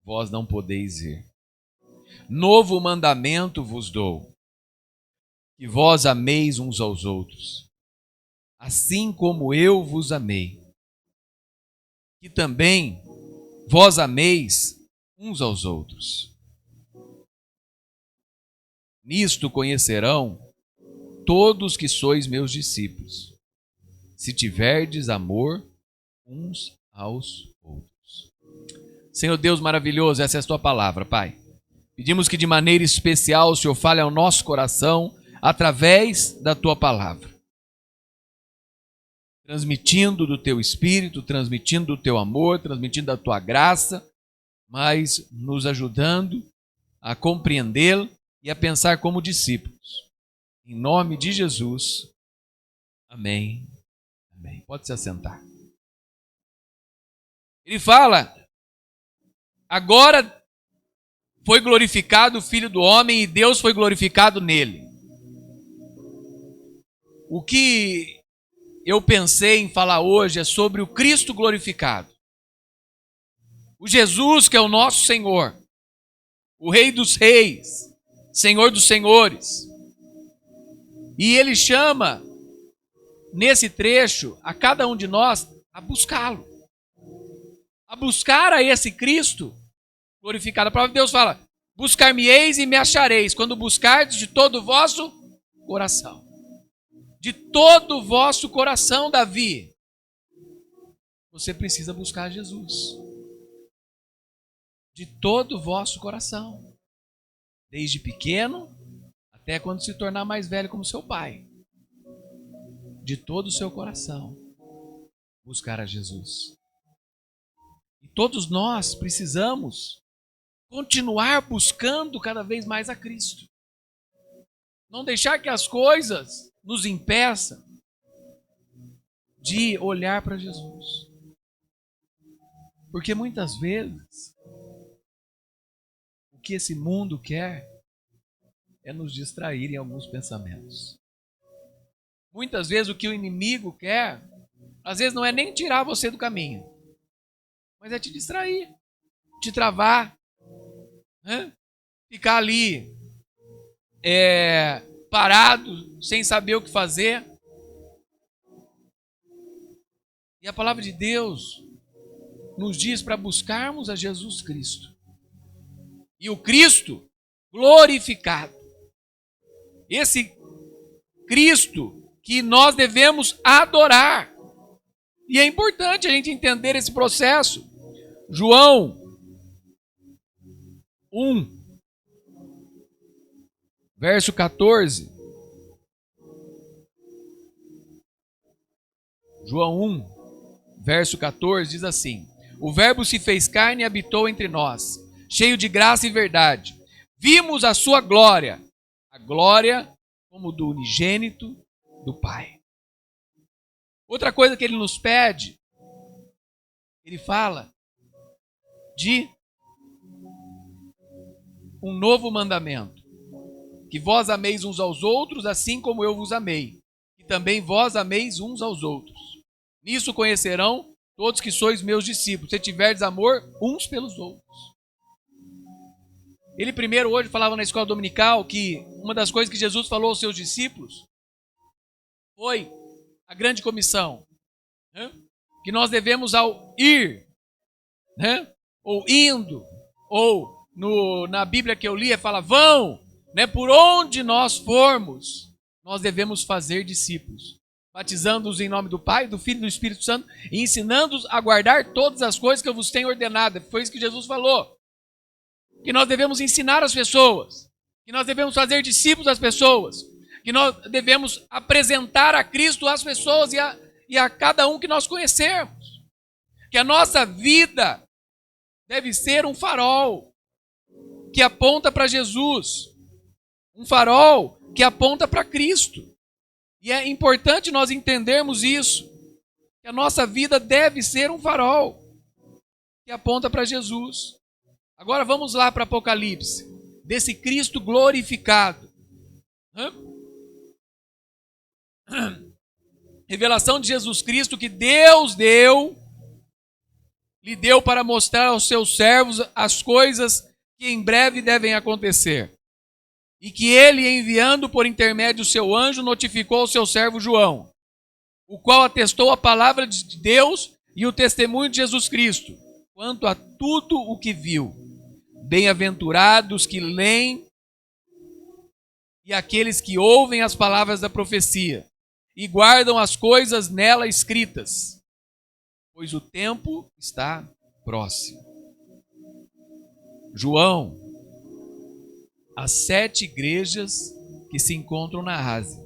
vós não podeis ir. Novo mandamento vos dou, que vós ameis uns aos outros, assim como eu vos amei, que também vós ameis uns aos outros. Nisto conhecerão todos que sois meus discípulos, se tiverdes amor uns aos outros. Senhor Deus maravilhoso, essa é a tua palavra, Pai. Pedimos que de maneira especial o Senhor fale ao nosso coração através da tua palavra, transmitindo do teu espírito, transmitindo do teu amor, transmitindo da tua graça, mas nos ajudando a compreendê-lo e a pensar como discípulos. Em nome de Jesus. Amém. Amém. Pode se assentar. Ele fala: agora foi glorificado o Filho do Homem e Deus foi glorificado nele. O que eu pensei em falar hoje é sobre o Cristo glorificado. O Jesus que é o nosso Senhor, o Rei dos Reis, Senhor dos Senhores. E ele chama, nesse trecho, a cada um de nós a buscá-lo. A buscar a esse Cristo glorificado. A palavra de Deus fala: buscar-me-eis e me achareis, quando buscardes de todo o vosso coração. De todo o vosso coração, Davi. Você precisa buscar Jesus. De todo o vosso coração. Desde pequeno até quando se tornar mais velho como seu pai. De todo o seu coração. Buscar a Jesus. E todos nós precisamos continuar buscando cada vez mais a Cristo. Não deixar que as coisas nos impeçam de olhar para Jesus. Porque muitas vezes o que esse mundo quer é nos distrair em alguns pensamentos. Muitas vezes o que o inimigo quer, às vezes não é nem tirar você do caminho, mas é te distrair, te travar, né? Ficar ali parado, sem saber o que fazer. E a palavra de Deus nos diz para buscarmos a Jesus Cristo. E o Cristo glorificado. Esse Cristo que nós devemos adorar. E é importante a gente entender esse processo. João 1, verso 14. João 1, verso 14 diz assim: o Verbo se fez carne e habitou entre nós, cheio de graça e verdade. Vimos a sua glória, a glória como do unigênito do Pai. Outra coisa que ele nos pede, ele fala de um novo mandamento: que vós ameis uns aos outros, assim como eu vos amei, e também vós ameis uns aos outros. Nisso conhecerão todos que sois meus discípulos, se tiverdes amor uns pelos outros. Ele primeiro hoje falava na escola dominical que uma das coisas que Jesus falou aos seus discípulos foi a grande comissão, né? Que nós devemos ao ir, né? Ou indo, ou na Bíblia que eu li fala vão, né? Por onde nós formos, nós devemos fazer discípulos, batizando-os em nome do Pai, do Filho e do Espírito Santo, e ensinando-os a guardar todas as coisas que eu vos tenho ordenado. Foi isso que Jesus falou. Que nós devemos ensinar as pessoas, que nós devemos fazer discípulos das pessoas, que nós devemos apresentar a Cristo às pessoas e a cada um que nós conhecermos. Que a nossa vida deve ser um farol que aponta para Jesus, um farol que aponta para Cristo. E é importante nós entendermos isso, que a nossa vida deve ser um farol que aponta para Jesus. Agora vamos lá para Apocalipse, desse Cristo glorificado. Revelação de Jesus Cristo que Deus lhe deu para mostrar aos seus servos as coisas que em breve devem acontecer. e que ele, enviando por intermédio do seu anjo, notificou ao seu servo João, o qual atestou a palavra de Deus e o testemunho de Jesus Cristo, quanto a tudo o que viu. Bem-aventurados que leem e aqueles que ouvem as palavras da profecia e guardam as coisas nela escritas, pois o tempo está próximo. João, as 7 igrejas que se encontram na Ásia.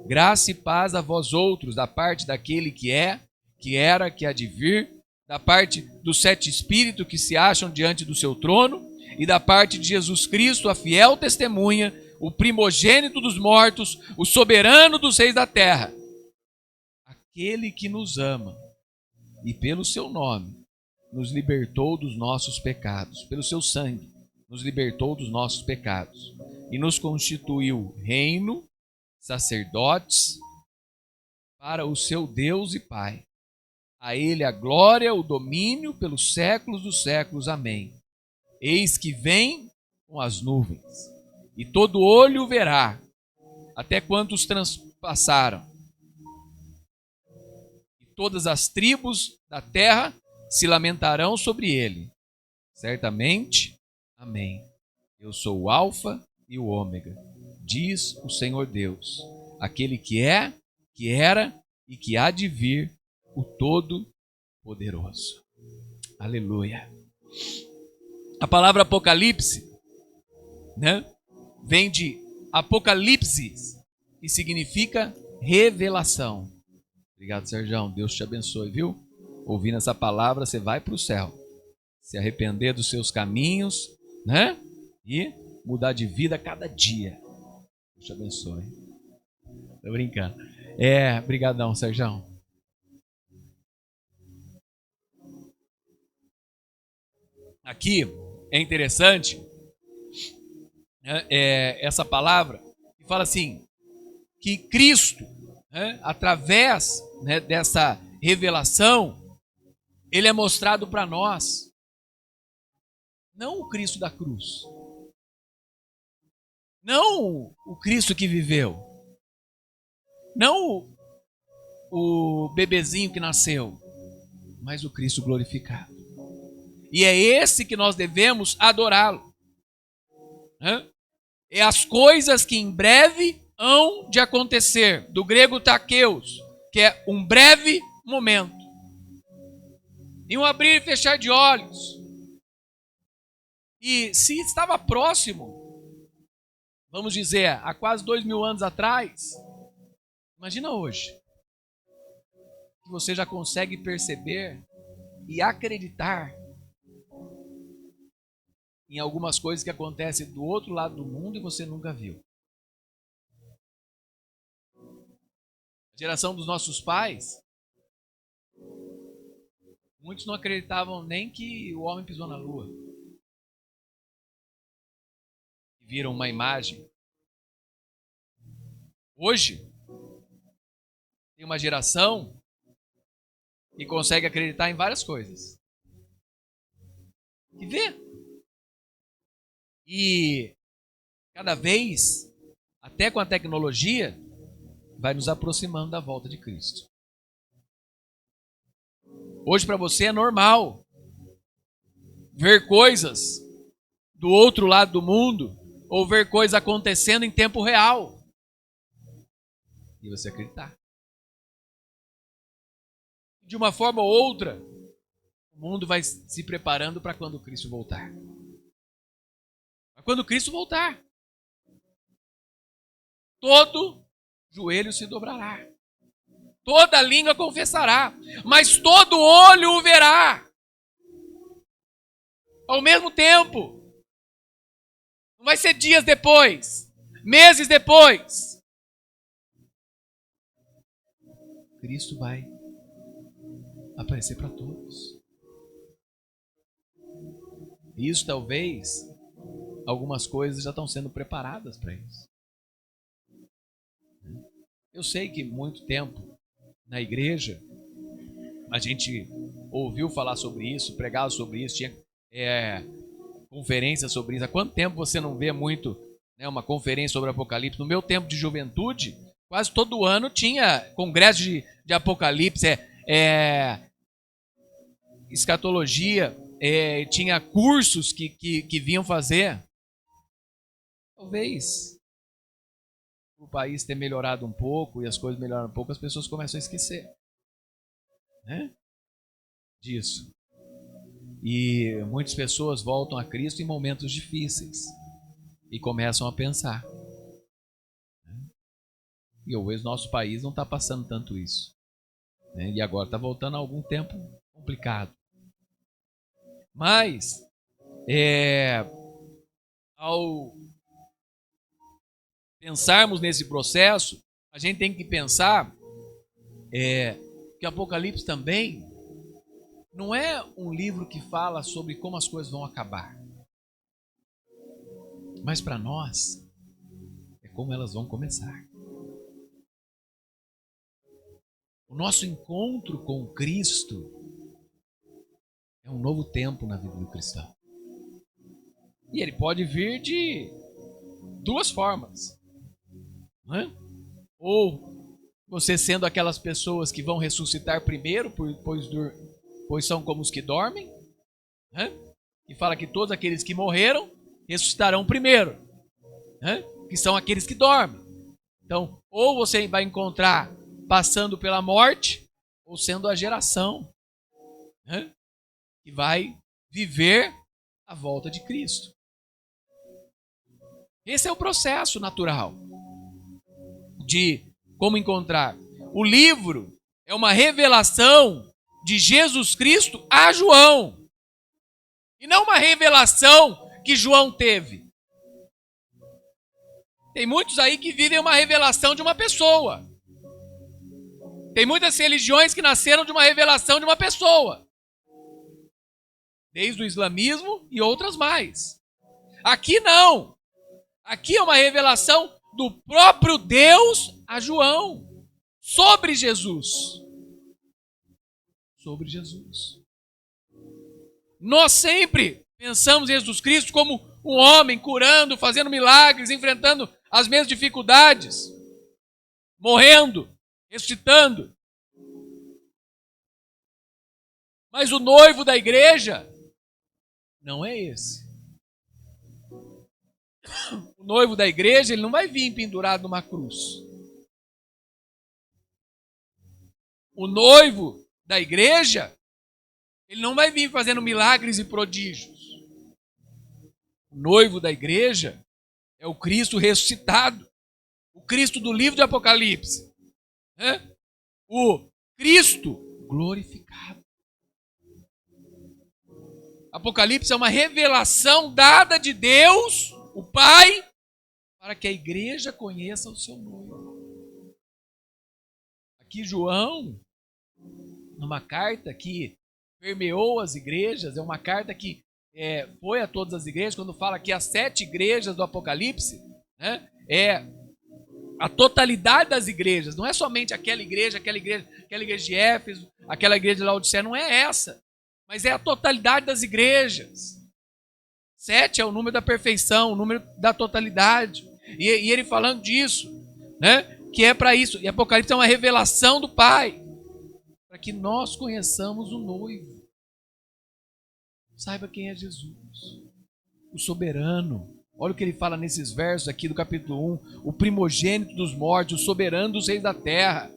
Graça e paz a vós outros, da parte daquele que é, que era, que há de vir, da parte dos 7 espíritos que se acham diante do seu trono, e da parte de Jesus Cristo, a fiel testemunha, o primogênito dos mortos, o soberano dos reis da terra. Aquele que nos ama e pelo seu nome nos libertou dos nossos pecados, pelo seu sangue nos libertou dos nossos pecados e nos constituiu reino, sacerdotes para o seu Deus e Pai. A ele a glória, o domínio pelos séculos dos séculos. Amém. Eis que vem com as nuvens, e todo olho verá, até quantos transpassaram. E todas as tribos da terra se lamentarão sobre ele. Certamente, amém. Eu sou o Alfa e o Ômega, diz o Senhor Deus, aquele que é, que era e que há de vir, o Todo-Poderoso. Aleluia. A palavra Apocalipse, né, vem de Apocalipse, que significa revelação. Obrigado, Sérgio. Deus te abençoe, viu? Ouvindo essa palavra, você vai para o céu. Se arrepender dos seus caminhos, né? E mudar de vida a cada dia. Deus te abençoe. Tô brincando. Brigadão, Sérgio. Aqui é interessante essa palavra que fala assim, que Cristo, através dessa revelação, ele é mostrado para nós, não o Cristo da cruz, não o Cristo que viveu, não o bebezinho que nasceu, mas o Cristo glorificado. E é esse que nós devemos adorá-lo. É as coisas que em breve hão de acontecer, do grego takeus, que é um breve momento, e um abrir e fechar de olhos. E se estava próximo, vamos dizer, há quase 2000 anos atrás, imagina hoje, que você já consegue perceber e acreditar em algumas coisas que acontecem do outro lado do mundo e você nunca viu. A geração dos nossos pais, muitos não acreditavam nem que o homem pisou na lua. Viram uma imagem. Hoje, tem uma geração que consegue acreditar em várias coisas. E vê. E cada vez, até com a tecnologia, vai nos aproximando da volta de Cristo. Hoje para você é normal ver coisas do outro lado do mundo ou ver coisas acontecendo em tempo real. E você acreditar. De uma forma ou outra, o mundo vai se preparando para quando Cristo voltar. Quando Cristo voltar, todo joelho se dobrará, toda língua confessará, mas todo olho o verá. Ao mesmo tempo, não vai ser dias depois, meses depois. Cristo vai aparecer para todos. Isso talvez algumas coisas já estão sendo preparadas para isso. Eu sei que muito tempo na igreja a gente ouviu falar sobre isso, pregava sobre isso, tinha conferências sobre isso. Há quanto tempo você não vê muito né, uma conferência sobre Apocalipse. No meu tempo de juventude, quase todo ano tinha congresso de Apocalipse, escatologia, tinha cursos que vinham fazer. Talvez o país ter melhorado um pouco e as coisas melhoraram um pouco, as pessoas começam a esquecer, né, disso. E muitas pessoas voltam a Cristo em momentos difíceis e começam a pensar. E hoje nosso país não está passando tanto isso, né? E agora está voltando a algum tempo complicado. Mas, ao pensarmos nesse processo, a gente tem que pensar que Apocalipse também não é um livro que fala sobre como as coisas vão acabar. Mas para nós, é como elas vão começar. O nosso encontro com Cristo é um novo tempo na vida do cristão. E ele pode vir de duas formas, não é? Ou você sendo aquelas pessoas que vão ressuscitar primeiro, pois são como os que dormem, né? E fala que todos aqueles que morreram ressuscitarão primeiro, né? Que são aqueles que dormem. Então, ou você vai encontrar passando pela morte, ou sendo a geração, né, que vai viver a volta de Cristo. Esse é o processo natural de como encontrar. O livro é uma revelação de Jesus Cristo a João, e não uma revelação que João teve. Tem muitos aí que vivem uma revelação de uma pessoa. Tem muitas religiões que nasceram de uma revelação de uma pessoa. Desde o islamismo e outras mais. Aqui não. Aqui é uma revelação do próprio Deus a João. Sobre Jesus. Sobre Jesus. Nós sempre pensamos em Jesus Cristo como um homem curando, fazendo milagres, enfrentando as mesmas dificuldades. Morrendo. Ressuscitando. Mas o noivo da igreja não é esse. O noivo da igreja, ele não vai vir pendurado numa cruz. O noivo da igreja, ele não vai vir fazendo milagres e prodígios. O noivo da igreja é o Cristo ressuscitado. O Cristo do livro de Apocalipse. O Cristo glorificado. Apocalipse é uma revelação dada de Deus, o Pai, para que a igreja conheça o seu noivo. Aqui João, numa carta que permeou as igrejas, é uma carta que foi a todas as igrejas, quando fala que as 7 igrejas do Apocalipse, né, a totalidade das igrejas, não é somente aquela igreja de Éfeso, aquela igreja de Laodiceia, não é essa, mas é a totalidade das igrejas. 7 é o número da perfeição, o número da totalidade, e ele falando disso, né, que é para isso, e Apocalipse é uma revelação do Pai, para que nós conheçamos o noivo, saiba quem é Jesus, o soberano. Olha o que ele fala nesses versos aqui do capítulo 1. O primogênito dos mortos, o soberano dos reis da terra.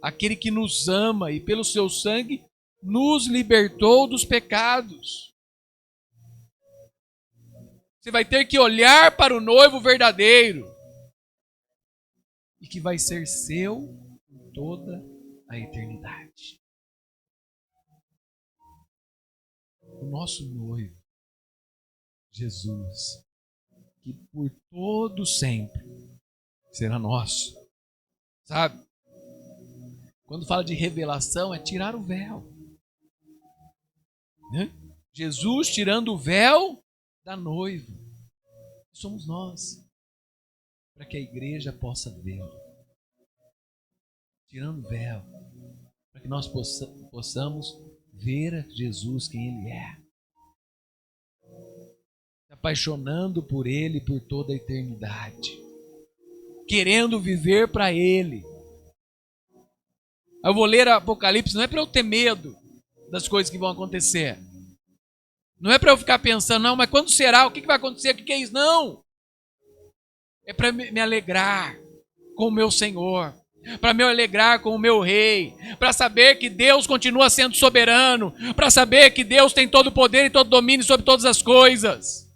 Aquele que nos ama e pelo seu sangue nos libertou dos pecados. Você vai ter que olhar para o noivo verdadeiro. E que vai ser seu por toda a eternidade. O nosso noivo, Jesus, que por todo sempre será nosso. Sabe? Quando fala de revelação, é tirar o véu. Né? Jesus tirando o véu da noiva. Somos nós. Para que a igreja possa vê-lo. Tirando o véu. Para que nós possamos ver a Jesus quem Ele é. apaixonando por Ele por toda a eternidade, querendo viver para Ele. Eu vou ler Apocalipse, não é para eu ter medo das coisas que vão acontecer. Não é para eu ficar pensando, não, mas quando será? O que vai acontecer? O que é isso? Não! É para me alegrar com o meu Senhor, para me alegrar com o meu Rei, para saber que Deus continua sendo soberano, para saber que Deus tem todo o poder e todo o domínio sobre todas as coisas,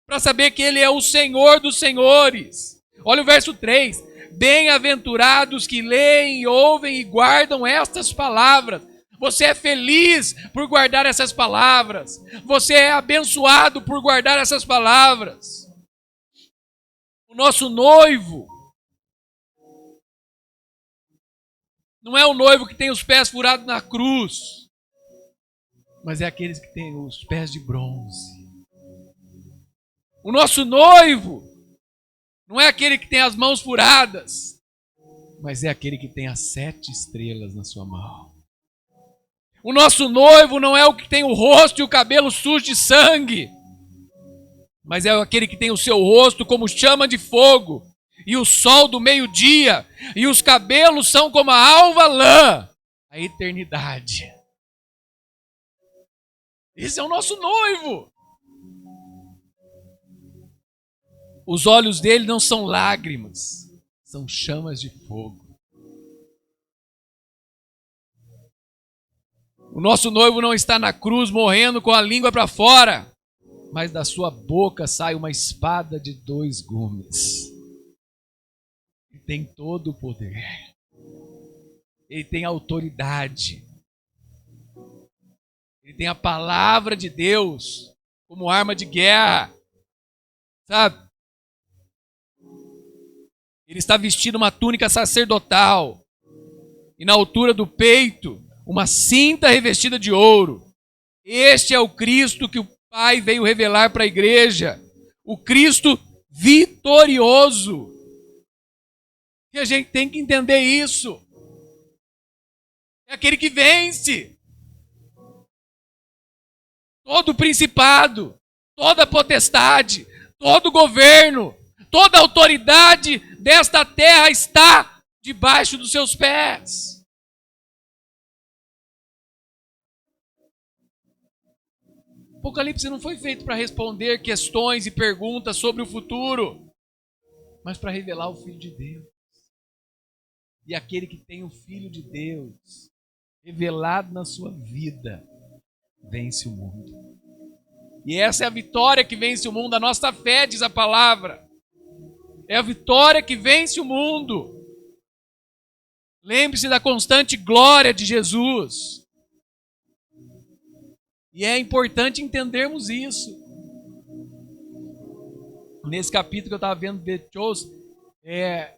para saber que Ele é o Senhor dos senhores. Olha o verso 3. Bem-aventurados que leem, ouvem e guardam estas palavras. Você é feliz por guardar essas palavras. Você é abençoado por guardar essas palavras. O nosso noivo não é o noivo que tem os pés furados na cruz, mas é aqueles que têm os pés de bronze. O nosso noivo não é aquele que tem as mãos furadas, mas é aquele que tem as 7 estrelas na sua mão. O nosso noivo não é o que tem o rosto e o cabelo sujo de sangue, mas é aquele que tem o seu rosto como chama de fogo, e o sol do meio-dia, e os cabelos são como a alva lã, a eternidade. Esse é o nosso noivo. Os olhos dele não são lágrimas, são chamas de fogo. O nosso noivo não está na cruz morrendo com a língua para fora, mas da sua boca sai uma espada de 2 gumes. Ele tem todo o poder. Ele tem autoridade. Ele tem a palavra de Deus como arma de guerra. Sabe? Ele está vestindo uma túnica sacerdotal. E na altura do peito, uma cinta revestida de ouro. Este é o Cristo que o Pai veio revelar para a igreja. O Cristo vitorioso. E a gente tem que entender isso. É aquele que vence. Todo principado, toda potestade, todo governo, toda autoridade desta terra está debaixo dos seus pés. Apocalipse não foi feito para responder questões e perguntas sobre o futuro, mas para revelar o Filho de Deus. E aquele que tem o Filho de Deus revelado na sua vida, vence o mundo. E essa é a vitória que vence o mundo. A nossa fé, diz a palavra, é a vitória que vence o mundo. Lembre-se da constante glória de Jesus. E é importante entendermos isso. Nesse capítulo que eu estava vendo, The Chosen,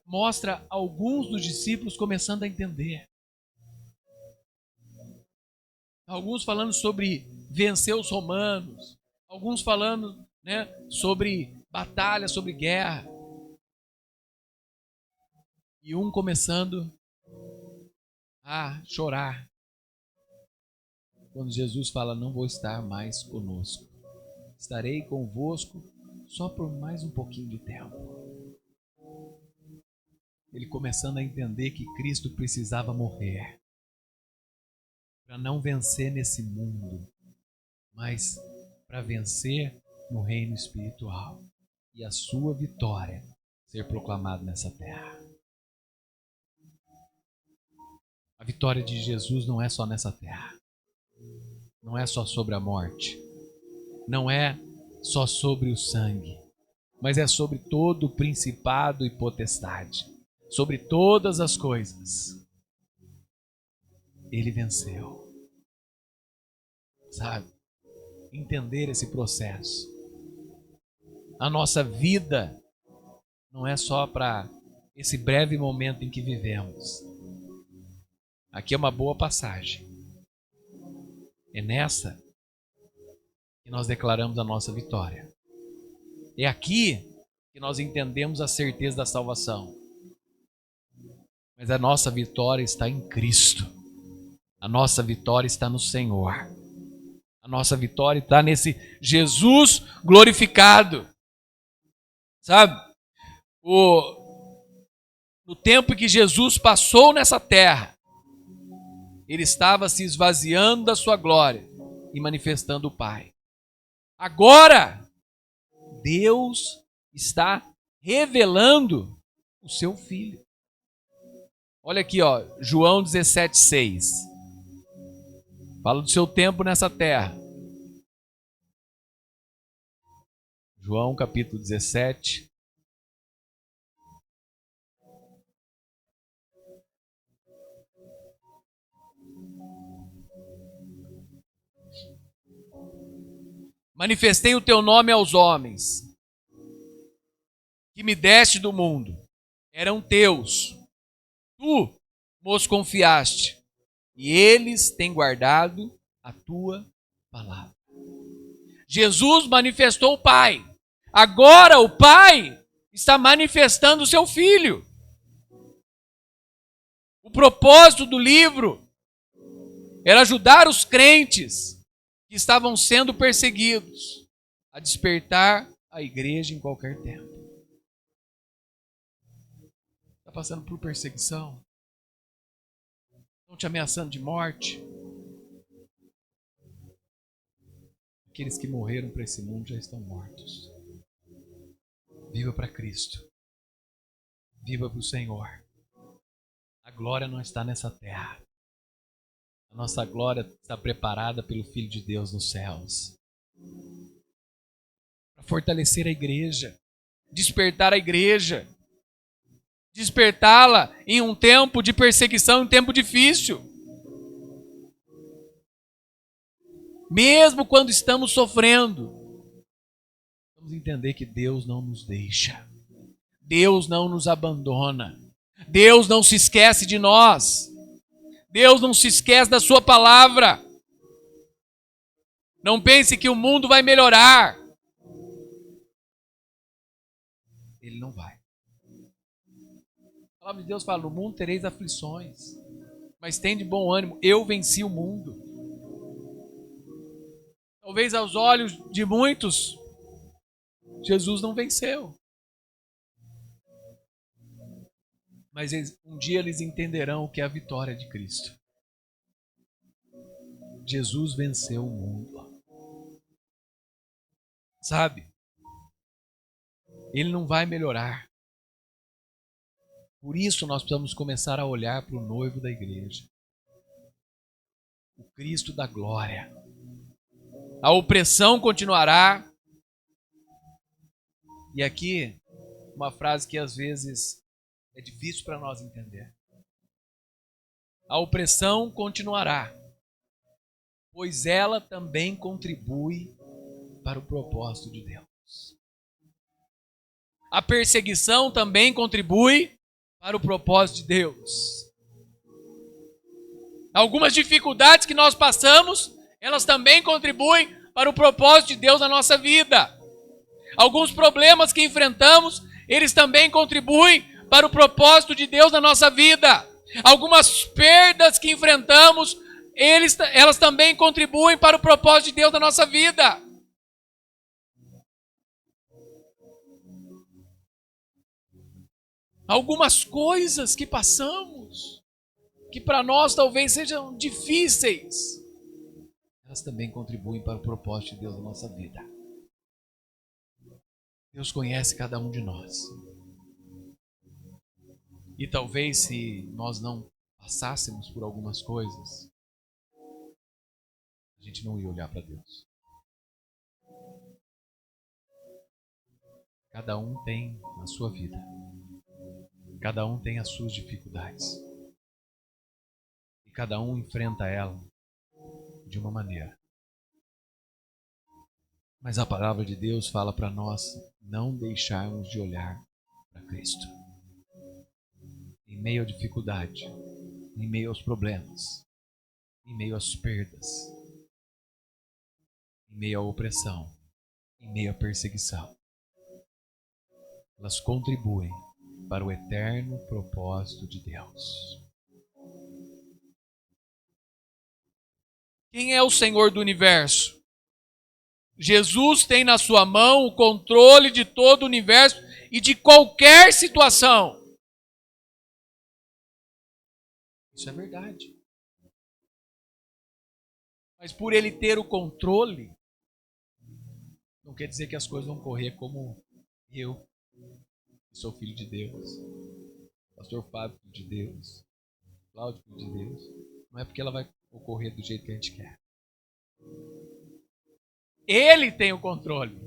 mostra alguns dos discípulos começando a entender. Alguns falando sobre vencer os romanos. Alguns falando, sobre batalha, sobre guerra. E um começando a chorar. Quando Jesus fala, não vou estar mais conosco. Estarei convosco só por mais um pouquinho de tempo. Ele começando a entender que Cristo precisava morrer. Para não vencer nesse mundo, mas para vencer no reino espiritual. E a sua vitória ser proclamada nessa terra. A vitória de Jesus não é só nessa terra. Não é só sobre a morte. Não é só sobre o sangue. Mas é sobre todo o principado e potestade. Sobre todas as coisas. Ele venceu. Sabe? Entender esse processo. A nossa vida não é só para esse breve momento em que vivemos. Aqui é uma boa passagem. É nessa que nós declaramos a nossa vitória. É aqui que nós entendemos a certeza da salvação. Mas a nossa vitória está em Cristo. A nossa vitória está no Senhor. A nossa vitória está nesse Jesus glorificado. Sabe? No tempo que Jesus passou nessa terra, ele estava se esvaziando da sua glória e manifestando o Pai. Agora, Deus está revelando o seu Filho. Olha aqui, ó, João 17,6. Fala do seu tempo nessa terra. João capítulo 17. Manifestei o teu nome aos homens, que me deste do mundo. Eram teus. Tu nos confiaste, e eles têm guardado a tua palavra. Jesus manifestou o Pai. Agora o Pai está manifestando o seu Filho. O propósito do livro era ajudar os crentes que estavam sendo perseguidos a despertar a igreja em qualquer tempo. Está passando por perseguição? Estão te ameaçando de morte? Aqueles que morreram para esse mundo já estão mortos. Viva para Cristo. Viva para o Senhor. A glória não está nessa terra. A nossa glória está preparada pelo Filho de Deus nos céus. Para fortalecer a igreja. Despertar a igreja. Despertá-la em um tempo de perseguição, em um tempo difícil. Mesmo quando estamos sofrendo, vamos entender que Deus não nos deixa. Deus não nos abandona. Deus não se esquece de nós. Deus não se esquece da sua palavra. Não pense que o mundo vai melhorar. Ele não vai. A palavra de Deus fala, no mundo tereis aflições, mas tem de bom ânimo, eu venci o mundo. Talvez aos olhos de muitos, Jesus não venceu. Mas um dia eles entenderão o que é a vitória de Cristo. Jesus venceu o mundo. Sabe? Ele não vai melhorar. Por isso nós precisamos começar a olhar para o noivo da igreja. O Cristo da glória. A opressão continuará. E aqui, uma frase que às vezes é difícil para nós entender. A opressão continuará, pois ela também contribui para o propósito de Deus. A perseguição também contribui para o propósito de Deus. Algumas dificuldades que nós passamos, elas também contribuem para o propósito de Deus na nossa vida. Alguns problemas que enfrentamos, eles também contribuem para o propósito de Deus na nossa vida. Algumas perdas que enfrentamos, elas também contribuem para o propósito de Deus na nossa vida. Algumas coisas que passamos, que para nós talvez sejam difíceis, elas também contribuem para o propósito de Deus na nossa vida. Deus conhece cada um de nós. E talvez se nós não passássemos por algumas coisas, a gente não ia olhar para Deus. Cada um tem a sua vida. Cada um tem as suas dificuldades. E cada um enfrenta ela de uma maneira. Mas a palavra de Deus fala para nós não deixarmos de olhar para Cristo. Em meio à dificuldade, em meio aos problemas, em meio às perdas, em meio à opressão, em meio à perseguição. Elas contribuem para o eterno propósito de Deus. Quem é o Senhor do universo? Jesus tem na sua mão o controle de todo o universo e de qualquer situação. Isso é verdade. Mas por ele ter o controle, não quer dizer que as coisas vão correr como eu, que sou filho de Deus, pastor Fábio, filho de Deus, Cláudio, filho de Deus. Não é porque ela vai ocorrer do jeito que a gente quer. Ele tem o controle.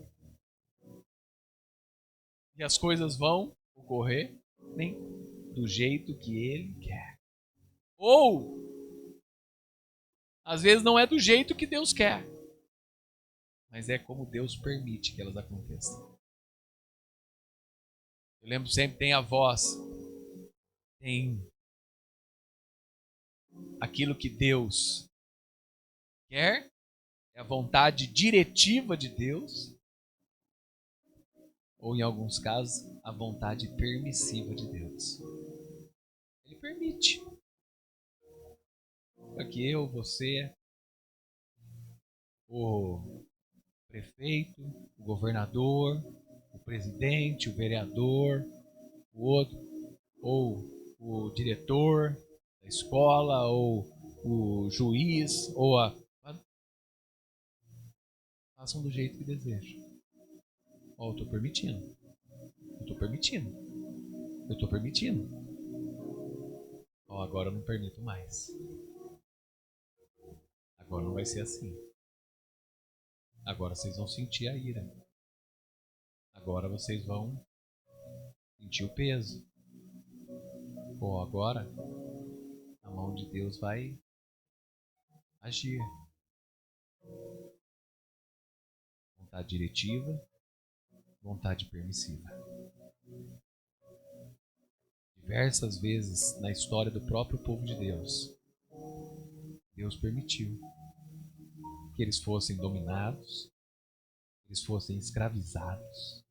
E as coisas vão ocorrer nem do jeito que ele quer. Ou, às vezes não é do jeito que Deus quer. Mas é como Deus permite que elas aconteçam. Eu lembro sempre, tem a voz. Tem aquilo que Deus quer. É a vontade diretiva de Deus, ou em alguns casos, a vontade permissiva de Deus. Ele permite. Para que eu, você, o prefeito, o governador, o presidente, o vereador, o outro, ou o diretor da escola, ou o juiz, ou façam do jeito que desejam. Ó, eu estou permitindo. Eu estou permitindo. Eu estou permitindo. Ó, agora eu não permito mais. Agora não vai ser assim. Agora vocês vão sentir a ira. Agora vocês vão sentir o peso. Ó, agora a mão de Deus vai agir. Vontade diretiva, vontade permissiva. Diversas vezes na história do próprio povo de Deus, Deus permitiu que eles fossem dominados, que eles fossem escravizados.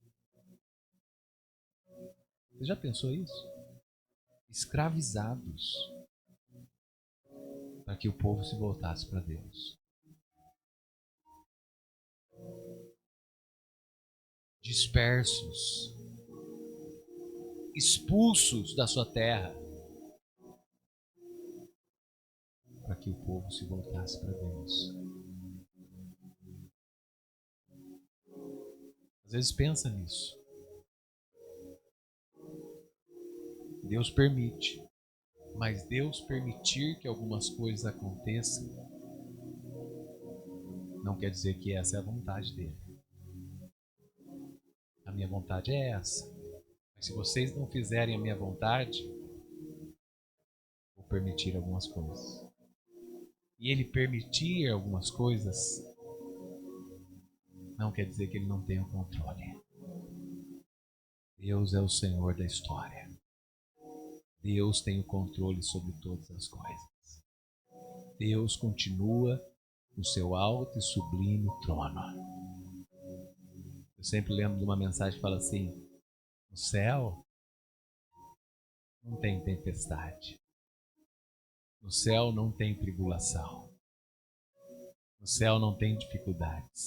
Você já pensou isso? Escravizados, para que o povo se voltasse para Deus. Dispersos, expulsos da sua terra, para que o povo se voltasse para Deus. Às vezes pensa nisso. Deus permite, mas Deus permitir que algumas coisas aconteçam não quer dizer que essa é a vontade dele. A minha vontade é essa. Mas se vocês não fizerem a minha vontade, vou permitir algumas coisas. E ele permitir algumas coisas não quer dizer que ele não tenha o controle. Deus é o Senhor da história. Deus tem o controle sobre todas as coisas. Deus continua no seu alto e sublime trono. Eu sempre lembro de uma mensagem que fala assim: no céu não tem tempestade. No céu não tem tribulação. No céu não tem dificuldades.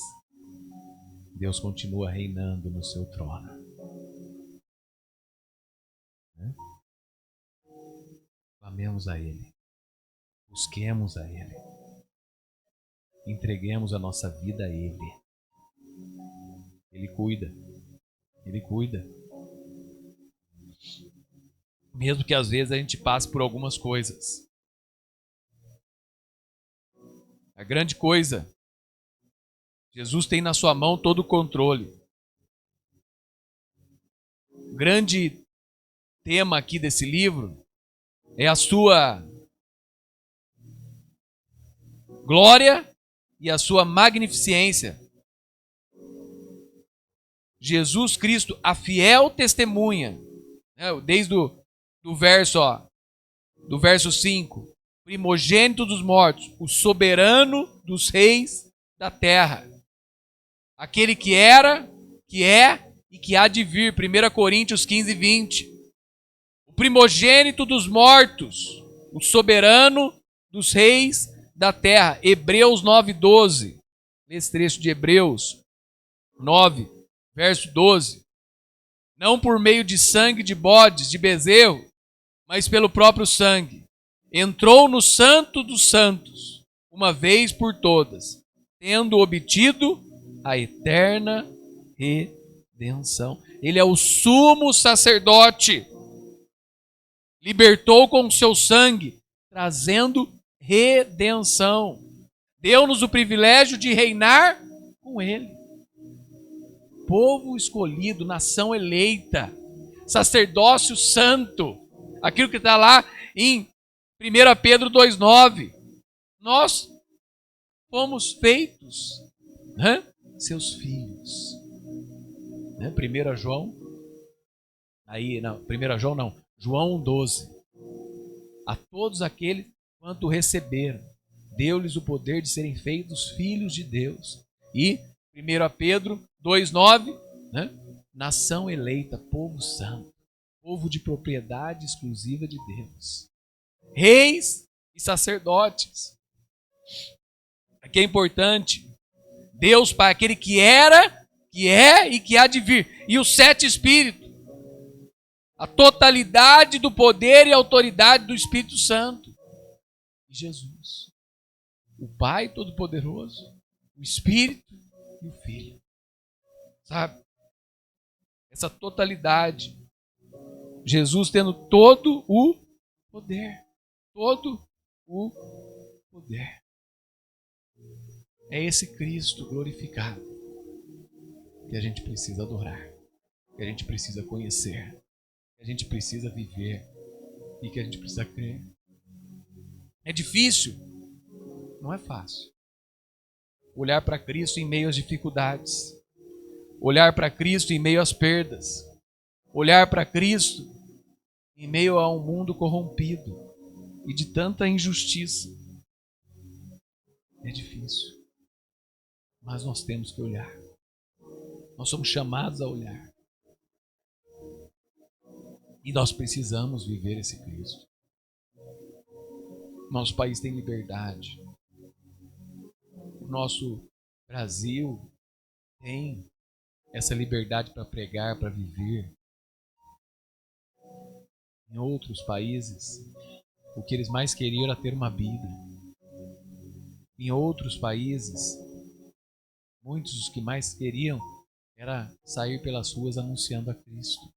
Deus continua reinando no seu trono. Amemos a Ele. Busquemos a Ele. Entreguemos a nossa vida a Ele. Ele cuida. Ele cuida. Mesmo que às vezes a gente passe por algumas coisas. A grande coisa, Jesus tem na sua mão todo o controle. O grande tema aqui desse livro é a sua glória e a sua magnificência. Jesus Cristo, a fiel testemunha, desde do verso 5, primogênito dos mortos, o soberano dos reis da terra, aquele que era, que é e que há de vir, 1 Coríntios 15, 20, o primogênito dos mortos, o soberano dos reis da terra. Hebreus 9:12. Esse trecho de Hebreus 9, verso 12. Não por meio de sangue de bodes, de bezerro, mas pelo próprio sangue. Entrou no Santo dos Santos, uma vez por todas, tendo obtido a eterna redenção. Ele é o sumo sacerdote. Libertou com o seu sangue, trazendo redenção. Deu-nos o privilégio de reinar com ele. Povo escolhido, nação eleita, sacerdócio santo. Aquilo que está lá em 1 Pedro 2,9. Nós fomos feitos, né, seus filhos. 1 João, João 1,12. A todos aqueles quanto receberam, deu-lhes o poder de serem feitos filhos de Deus. E 1 Pedro 2,9, né? Nação eleita, povo santo, povo de propriedade exclusiva de Deus, reis e sacerdotes. Aqui é importante, Deus para aquele que era, que é e que há de vir, e os 7 Espíritos, a totalidade do poder e autoridade do Espírito Santo, e Jesus, o Pai Todo-Poderoso, o Espírito e o Filho. Sabe? Essa totalidade. Jesus tendo todo o poder. Todo o poder. É esse Cristo glorificado que a gente precisa adorar, que a gente precisa conhecer, que a gente precisa viver e que a gente precisa crer. É difícil? Não é fácil. Olhar para Cristo em meio às dificuldades. Olhar para Cristo em meio às perdas. Olhar para Cristo em meio a um mundo corrompido e de tanta injustiça. É difícil. Mas nós temos que olhar. Nós somos chamados a olhar. E nós precisamos viver esse Cristo. Nosso país tem liberdade. O nosso Brasil tem essa liberdade para pregar, para viver. Em outros países, o que eles mais queriam era ter uma Bíblia. Em outros países, muitos os que mais queriam era sair pelas ruas anunciando a Cristo.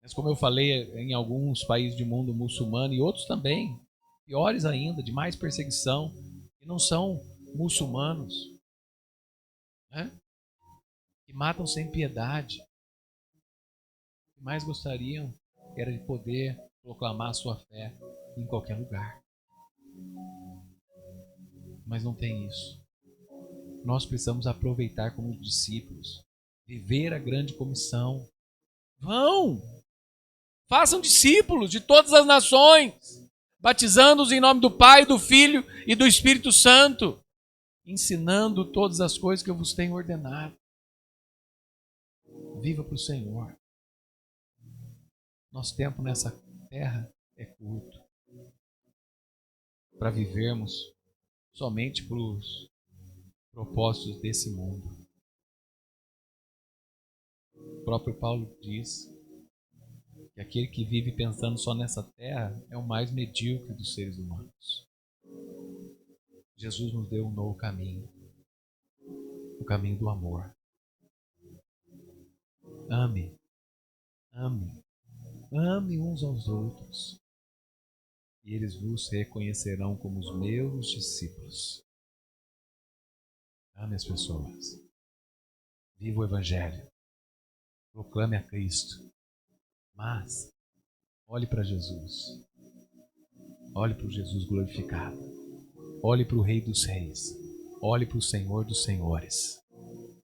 Mas como eu falei, em alguns países do mundo muçulmano e outros também, piores ainda, de mais perseguição, que não são muçulmanos, né? Que matam sem piedade. O que mais gostariam era de poder proclamar a sua fé em qualquer lugar. Mas não tem isso. Nós precisamos aproveitar como discípulos, viver a grande comissão. Vão! Façam discípulos de todas as nações, batizando-os em nome do Pai, do Filho e do Espírito Santo, ensinando todas as coisas que eu vos tenho ordenado. Viva para o Senhor. Nosso tempo nessa terra é curto para vivermos somente para os propósitos desse mundo. O próprio Paulo diz que aquele que vive pensando só nessa terra é o mais medíocre dos seres humanos. Jesus nos deu um novo caminho, o caminho do amor. Ame, ame, ame uns aos outros, e eles vos reconhecerão como os meus discípulos. Ame as pessoas, viva o Evangelho, proclame a Cristo, mas olhe para Jesus, olhe para o Jesus glorificado, olhe para o Rei dos Reis, olhe para o Senhor dos Senhores,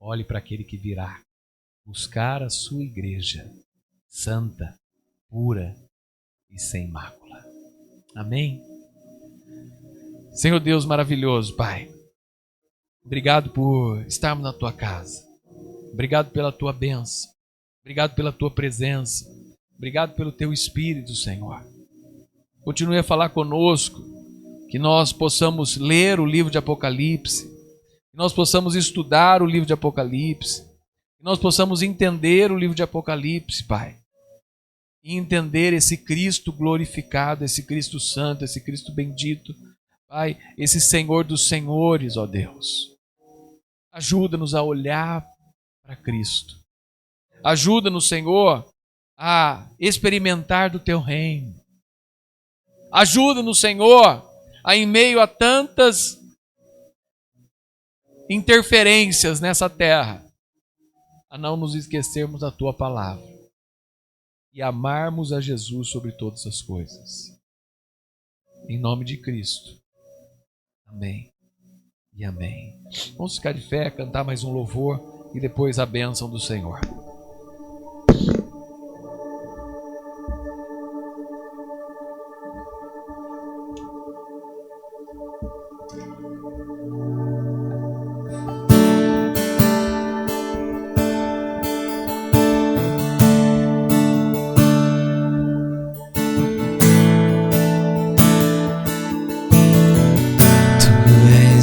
olhe para aquele que virá buscar a sua igreja santa, pura e sem mácula. Amém? Senhor Deus maravilhoso, Pai, obrigado por estarmos na Tua casa. Obrigado pela Tua bênção. Obrigado pela Tua presença. Obrigado pelo Teu Espírito, Senhor. Continue a falar conosco, que nós possamos ler o livro de Apocalipse, que nós possamos estudar o livro de Apocalipse, que nós possamos entender o livro de Apocalipse, Pai, e entender esse Cristo glorificado, esse Cristo santo, esse Cristo bendito, Pai, esse Senhor dos senhores, ó Deus. Ajuda-nos a olhar para Cristo. Ajuda-nos, Senhor, a experimentar do Teu reino. Ajuda-nos, Senhor, a em meio a tantas interferências nessa terra, a não nos esquecermos da Tua palavra e amarmos a Jesus sobre todas as coisas. Em nome de Cristo. Amém e amém. Vamos ficar de fé, cantar mais um louvor e depois a bênção do Senhor.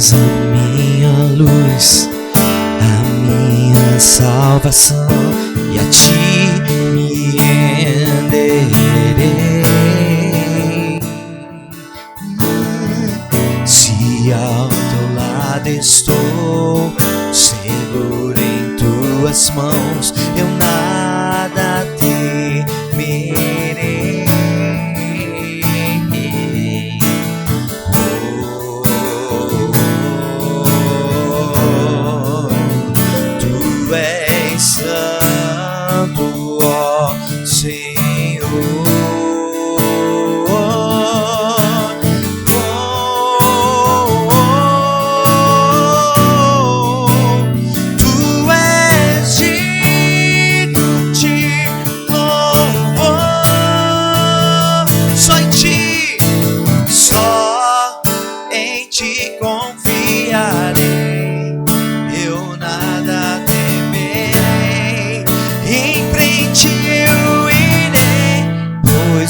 A minha luz, a minha salvação, e a ti me renderei. Se ao teu lado estou, seguro em tuas mãos, eu nada temerei.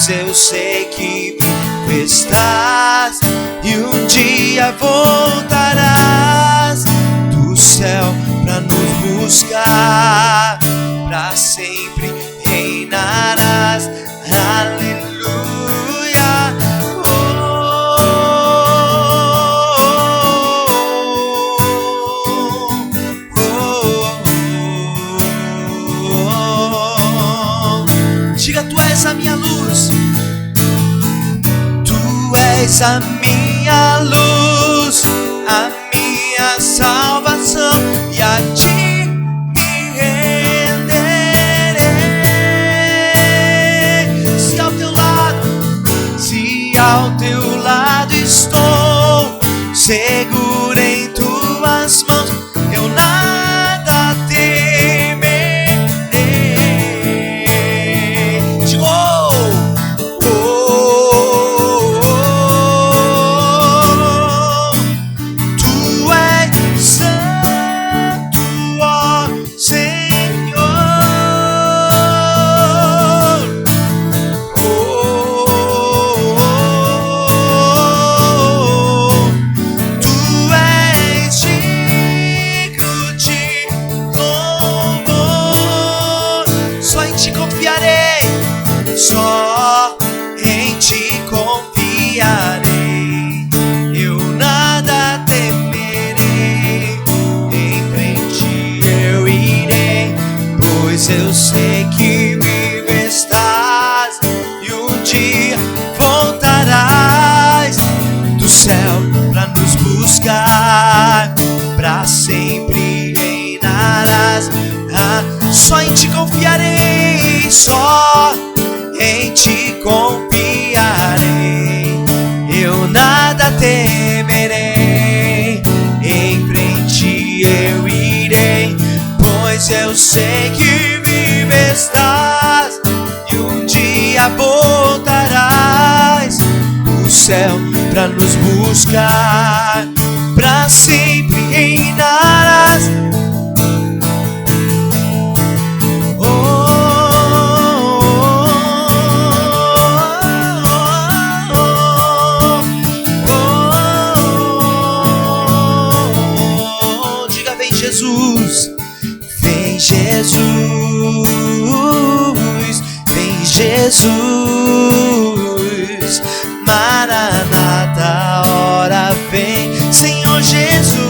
Eu sei que vivo estás e um dia voltarás do céu pra nos buscar, pra sempre reinarás. Aleluia. Diga, tu és a minha luz. Tu és a minha luz, a minha salvação, e a ti me renderei. Se ao teu lado estou, seguro em tuas mãos, eu nada temerei. Digo, tu és santo, ó Senhor. Tu és digno de louvor. Só em ti confiarei, só em ti confiarei. Eu nada temerei, em frente eu irei, pois eu sei que vivo estás e um dia voltarás do céu pra nos buscar, pra sempre reinarás. Só em ti confiarei, só em ti confiarei. Eu nada temerei, em frente eu irei, pois eu sei que vivo estás e um dia voltarás do céu pra nos buscar, pra sempre reinarás. Oh, oh, oh, oh. Vem Jesus, vem Jesus, Maranata, a hora vem, Senhor Jesus,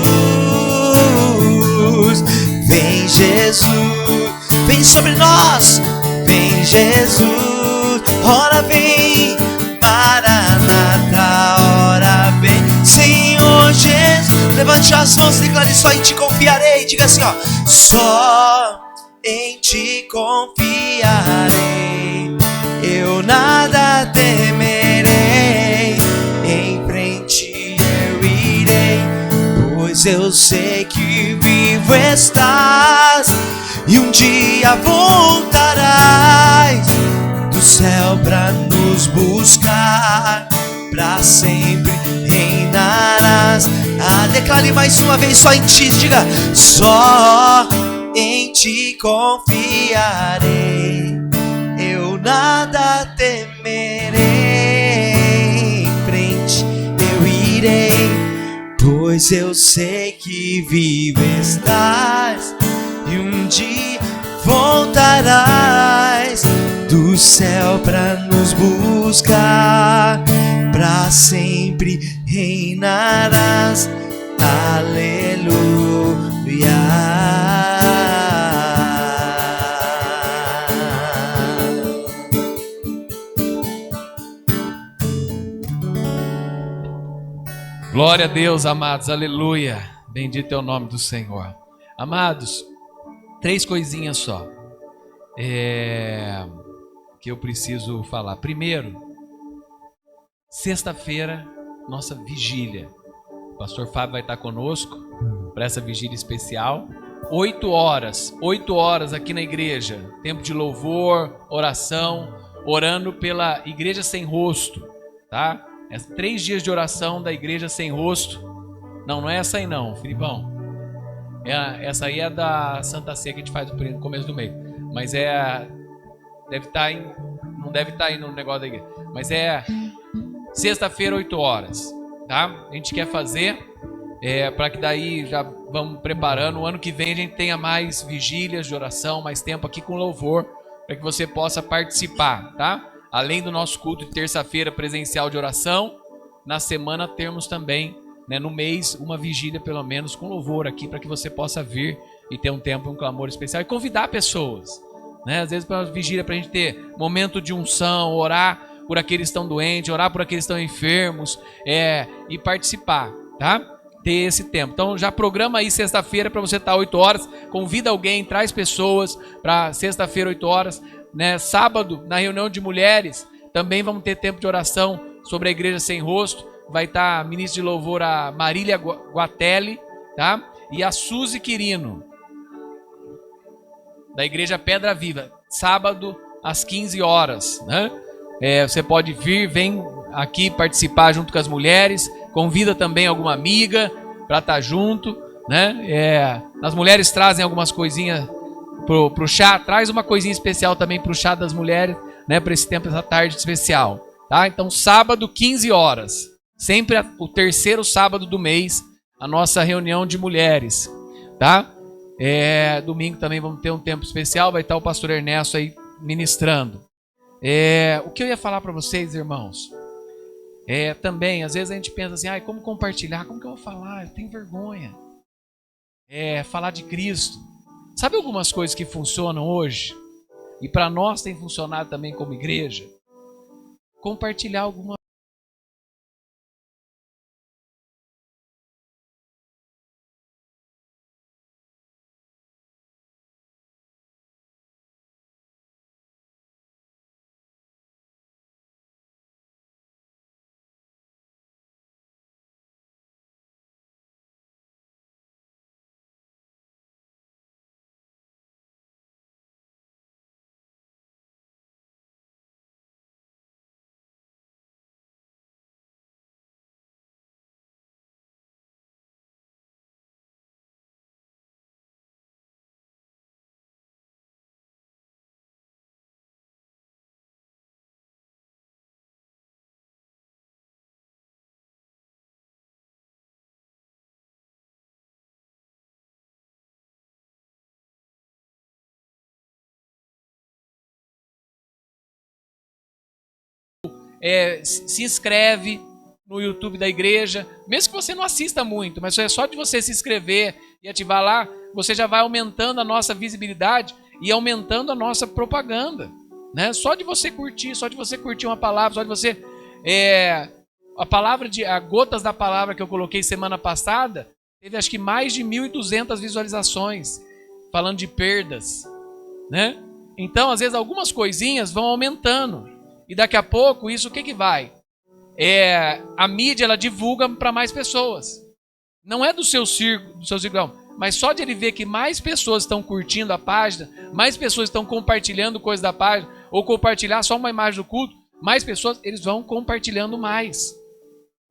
vem Jesus, vem sobre nós, vem Jesus, hora vem, Maranata, a hora vem, Senhor Jesus. Levante as mãos e declare: só em ti confiarei. Diga assim, ó: só em ti confiarei, eu nada temerei, em frente eu irei, pois eu sei que vivo estás e um dia voltarás do céu pra nos buscar, pra sempre reinarás. Declare mais uma vez: só em ti. Diga: só em ti confiarei, eu nada temerei, em frente eu irei, pois eu sei que vivo estás e um dia voltarás do céu pra nos buscar, pra sempre reinarás. Aleluia. Glória a Deus, amados, aleluia. Bendito é o nome do Senhor. Amados, 3 coisinhas só que eu preciso falar. Primeiro, sexta-feira, nossa vigília. O pastor Fábio vai estar conosco para essa vigília especial. 8 horas aqui na igreja. Tempo de louvor, oração, orando pela Igreja Sem Rosto, tá? 3 dias de oração da Igreja Sem Rosto. Não é essa aí não, Filipão. Essa aí é da Santa Ceia que a gente faz no começo do mês. Mas deve estar não deve estar aí no negócio da igreja. Mas sexta-feira, 8 horas, tá? A gente quer fazer para que daí já vamos preparando. O ano que vem a gente tenha mais vigílias de oração, mais tempo aqui com louvor, para que você possa participar, tá? Além do nosso culto de terça-feira presencial de oração, na semana termos também, né, no mês, uma vigília pelo menos com louvor aqui, para que você possa vir e ter um tempo, um clamor especial e convidar pessoas, né? Às vezes para vigília, para a gente ter momento de unção, orar por aqueles que estão doentes, orar por aqueles que estão enfermos, e participar, tá? Ter esse tempo. Então já programa aí sexta-feira para você estar 8 horas, convida alguém, traz pessoas para sexta-feira 8 horas, né? Sábado, na reunião de mulheres, também vamos ter tempo de oração sobre a Igreja Sem Rosto. Vai estar a ministra de louvor, a Marília Guatelli, tá? E a Suzy Quirino, da Igreja Pedra Viva, sábado às 15 horas, né? Você pode vir, vem aqui participar junto com as mulheres, convida também alguma amiga para estar junto, né? As mulheres trazem algumas coisinhas pro chá, traz uma coisinha especial também pro chá das mulheres, né? Para esse tempo, essa tarde especial, tá? Então sábado, 15 horas, sempre o terceiro sábado do mês, a nossa reunião de mulheres, tá? Domingo também vamos ter um tempo especial, vai estar o pastor Ernesto aí ministrando. O que eu ia falar para vocês, irmãos, também, às vezes a gente pensa assim, como compartilhar, como que eu vou falar? Eu tenho vergonha. Falar de Cristo. Sabe algumas coisas que funcionam hoje? E para nós tem funcionado também como igreja? Compartilhar alguma se inscreve no YouTube da igreja, mesmo que você não assista muito, mas é só de você se inscrever e ativar lá, você já vai aumentando a nossa visibilidade e aumentando a nossa propaganda, né? Só de você curtir uma palavra, só de você a Gotas da Palavra que eu coloquei semana passada, teve acho que mais de 1.200 visualizações, falando de perdas, né? Então, às vezes, algumas coisinhas vão aumentando. E daqui a pouco, isso o que vai? A mídia, ela divulga para mais pessoas. Não é do seu círculo, mas só de ele ver que mais pessoas estão curtindo a página, mais pessoas estão compartilhando coisas da página, ou compartilhar só uma imagem do culto, mais pessoas, eles vão compartilhando mais.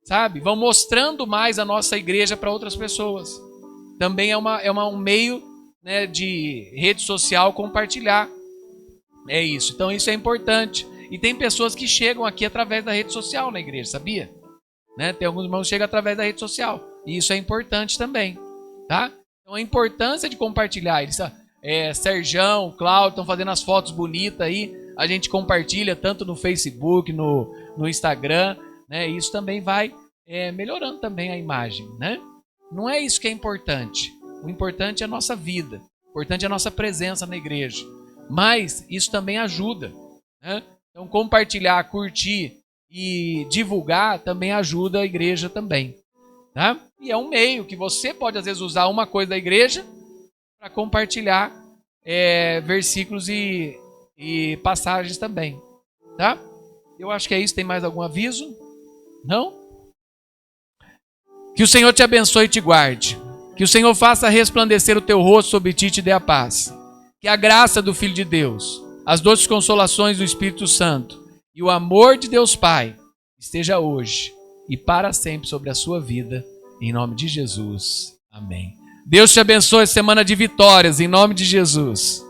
Sabe? Vão mostrando mais a nossa igreja para outras pessoas. Também é um meio, né, de rede social compartilhar. É isso. Então isso é importante. E tem pessoas que chegam aqui através da rede social na igreja, sabia? Né? Tem alguns irmãos que chegam através da rede social. E isso é importante também. Tá? Então a importância de compartilhar. Serjão, Cláudio estão fazendo as fotos bonitas aí. A gente compartilha tanto no Facebook, no Instagram. Né? Isso também vai melhorando também a imagem. Né? Não é isso que é importante. O importante é a nossa vida. O importante é a nossa presença na igreja. Mas isso também ajuda. Né? Então compartilhar, curtir e divulgar também ajuda a igreja também. Tá? E é um meio que você pode às vezes usar uma coisa da igreja para compartilhar versículos e passagens também. Tá? Eu acho que é isso. Tem mais algum aviso? Não? Que o Senhor te abençoe e te guarde. Que o Senhor faça resplandecer o teu rosto sobre ti e te dê a paz. Que a graça do Filho de Deus, as doces consolações do Espírito Santo e o amor de Deus Pai esteja hoje e para sempre sobre a sua vida, em nome de Jesus. Amém. Deus te abençoe, semana de vitórias, em nome de Jesus.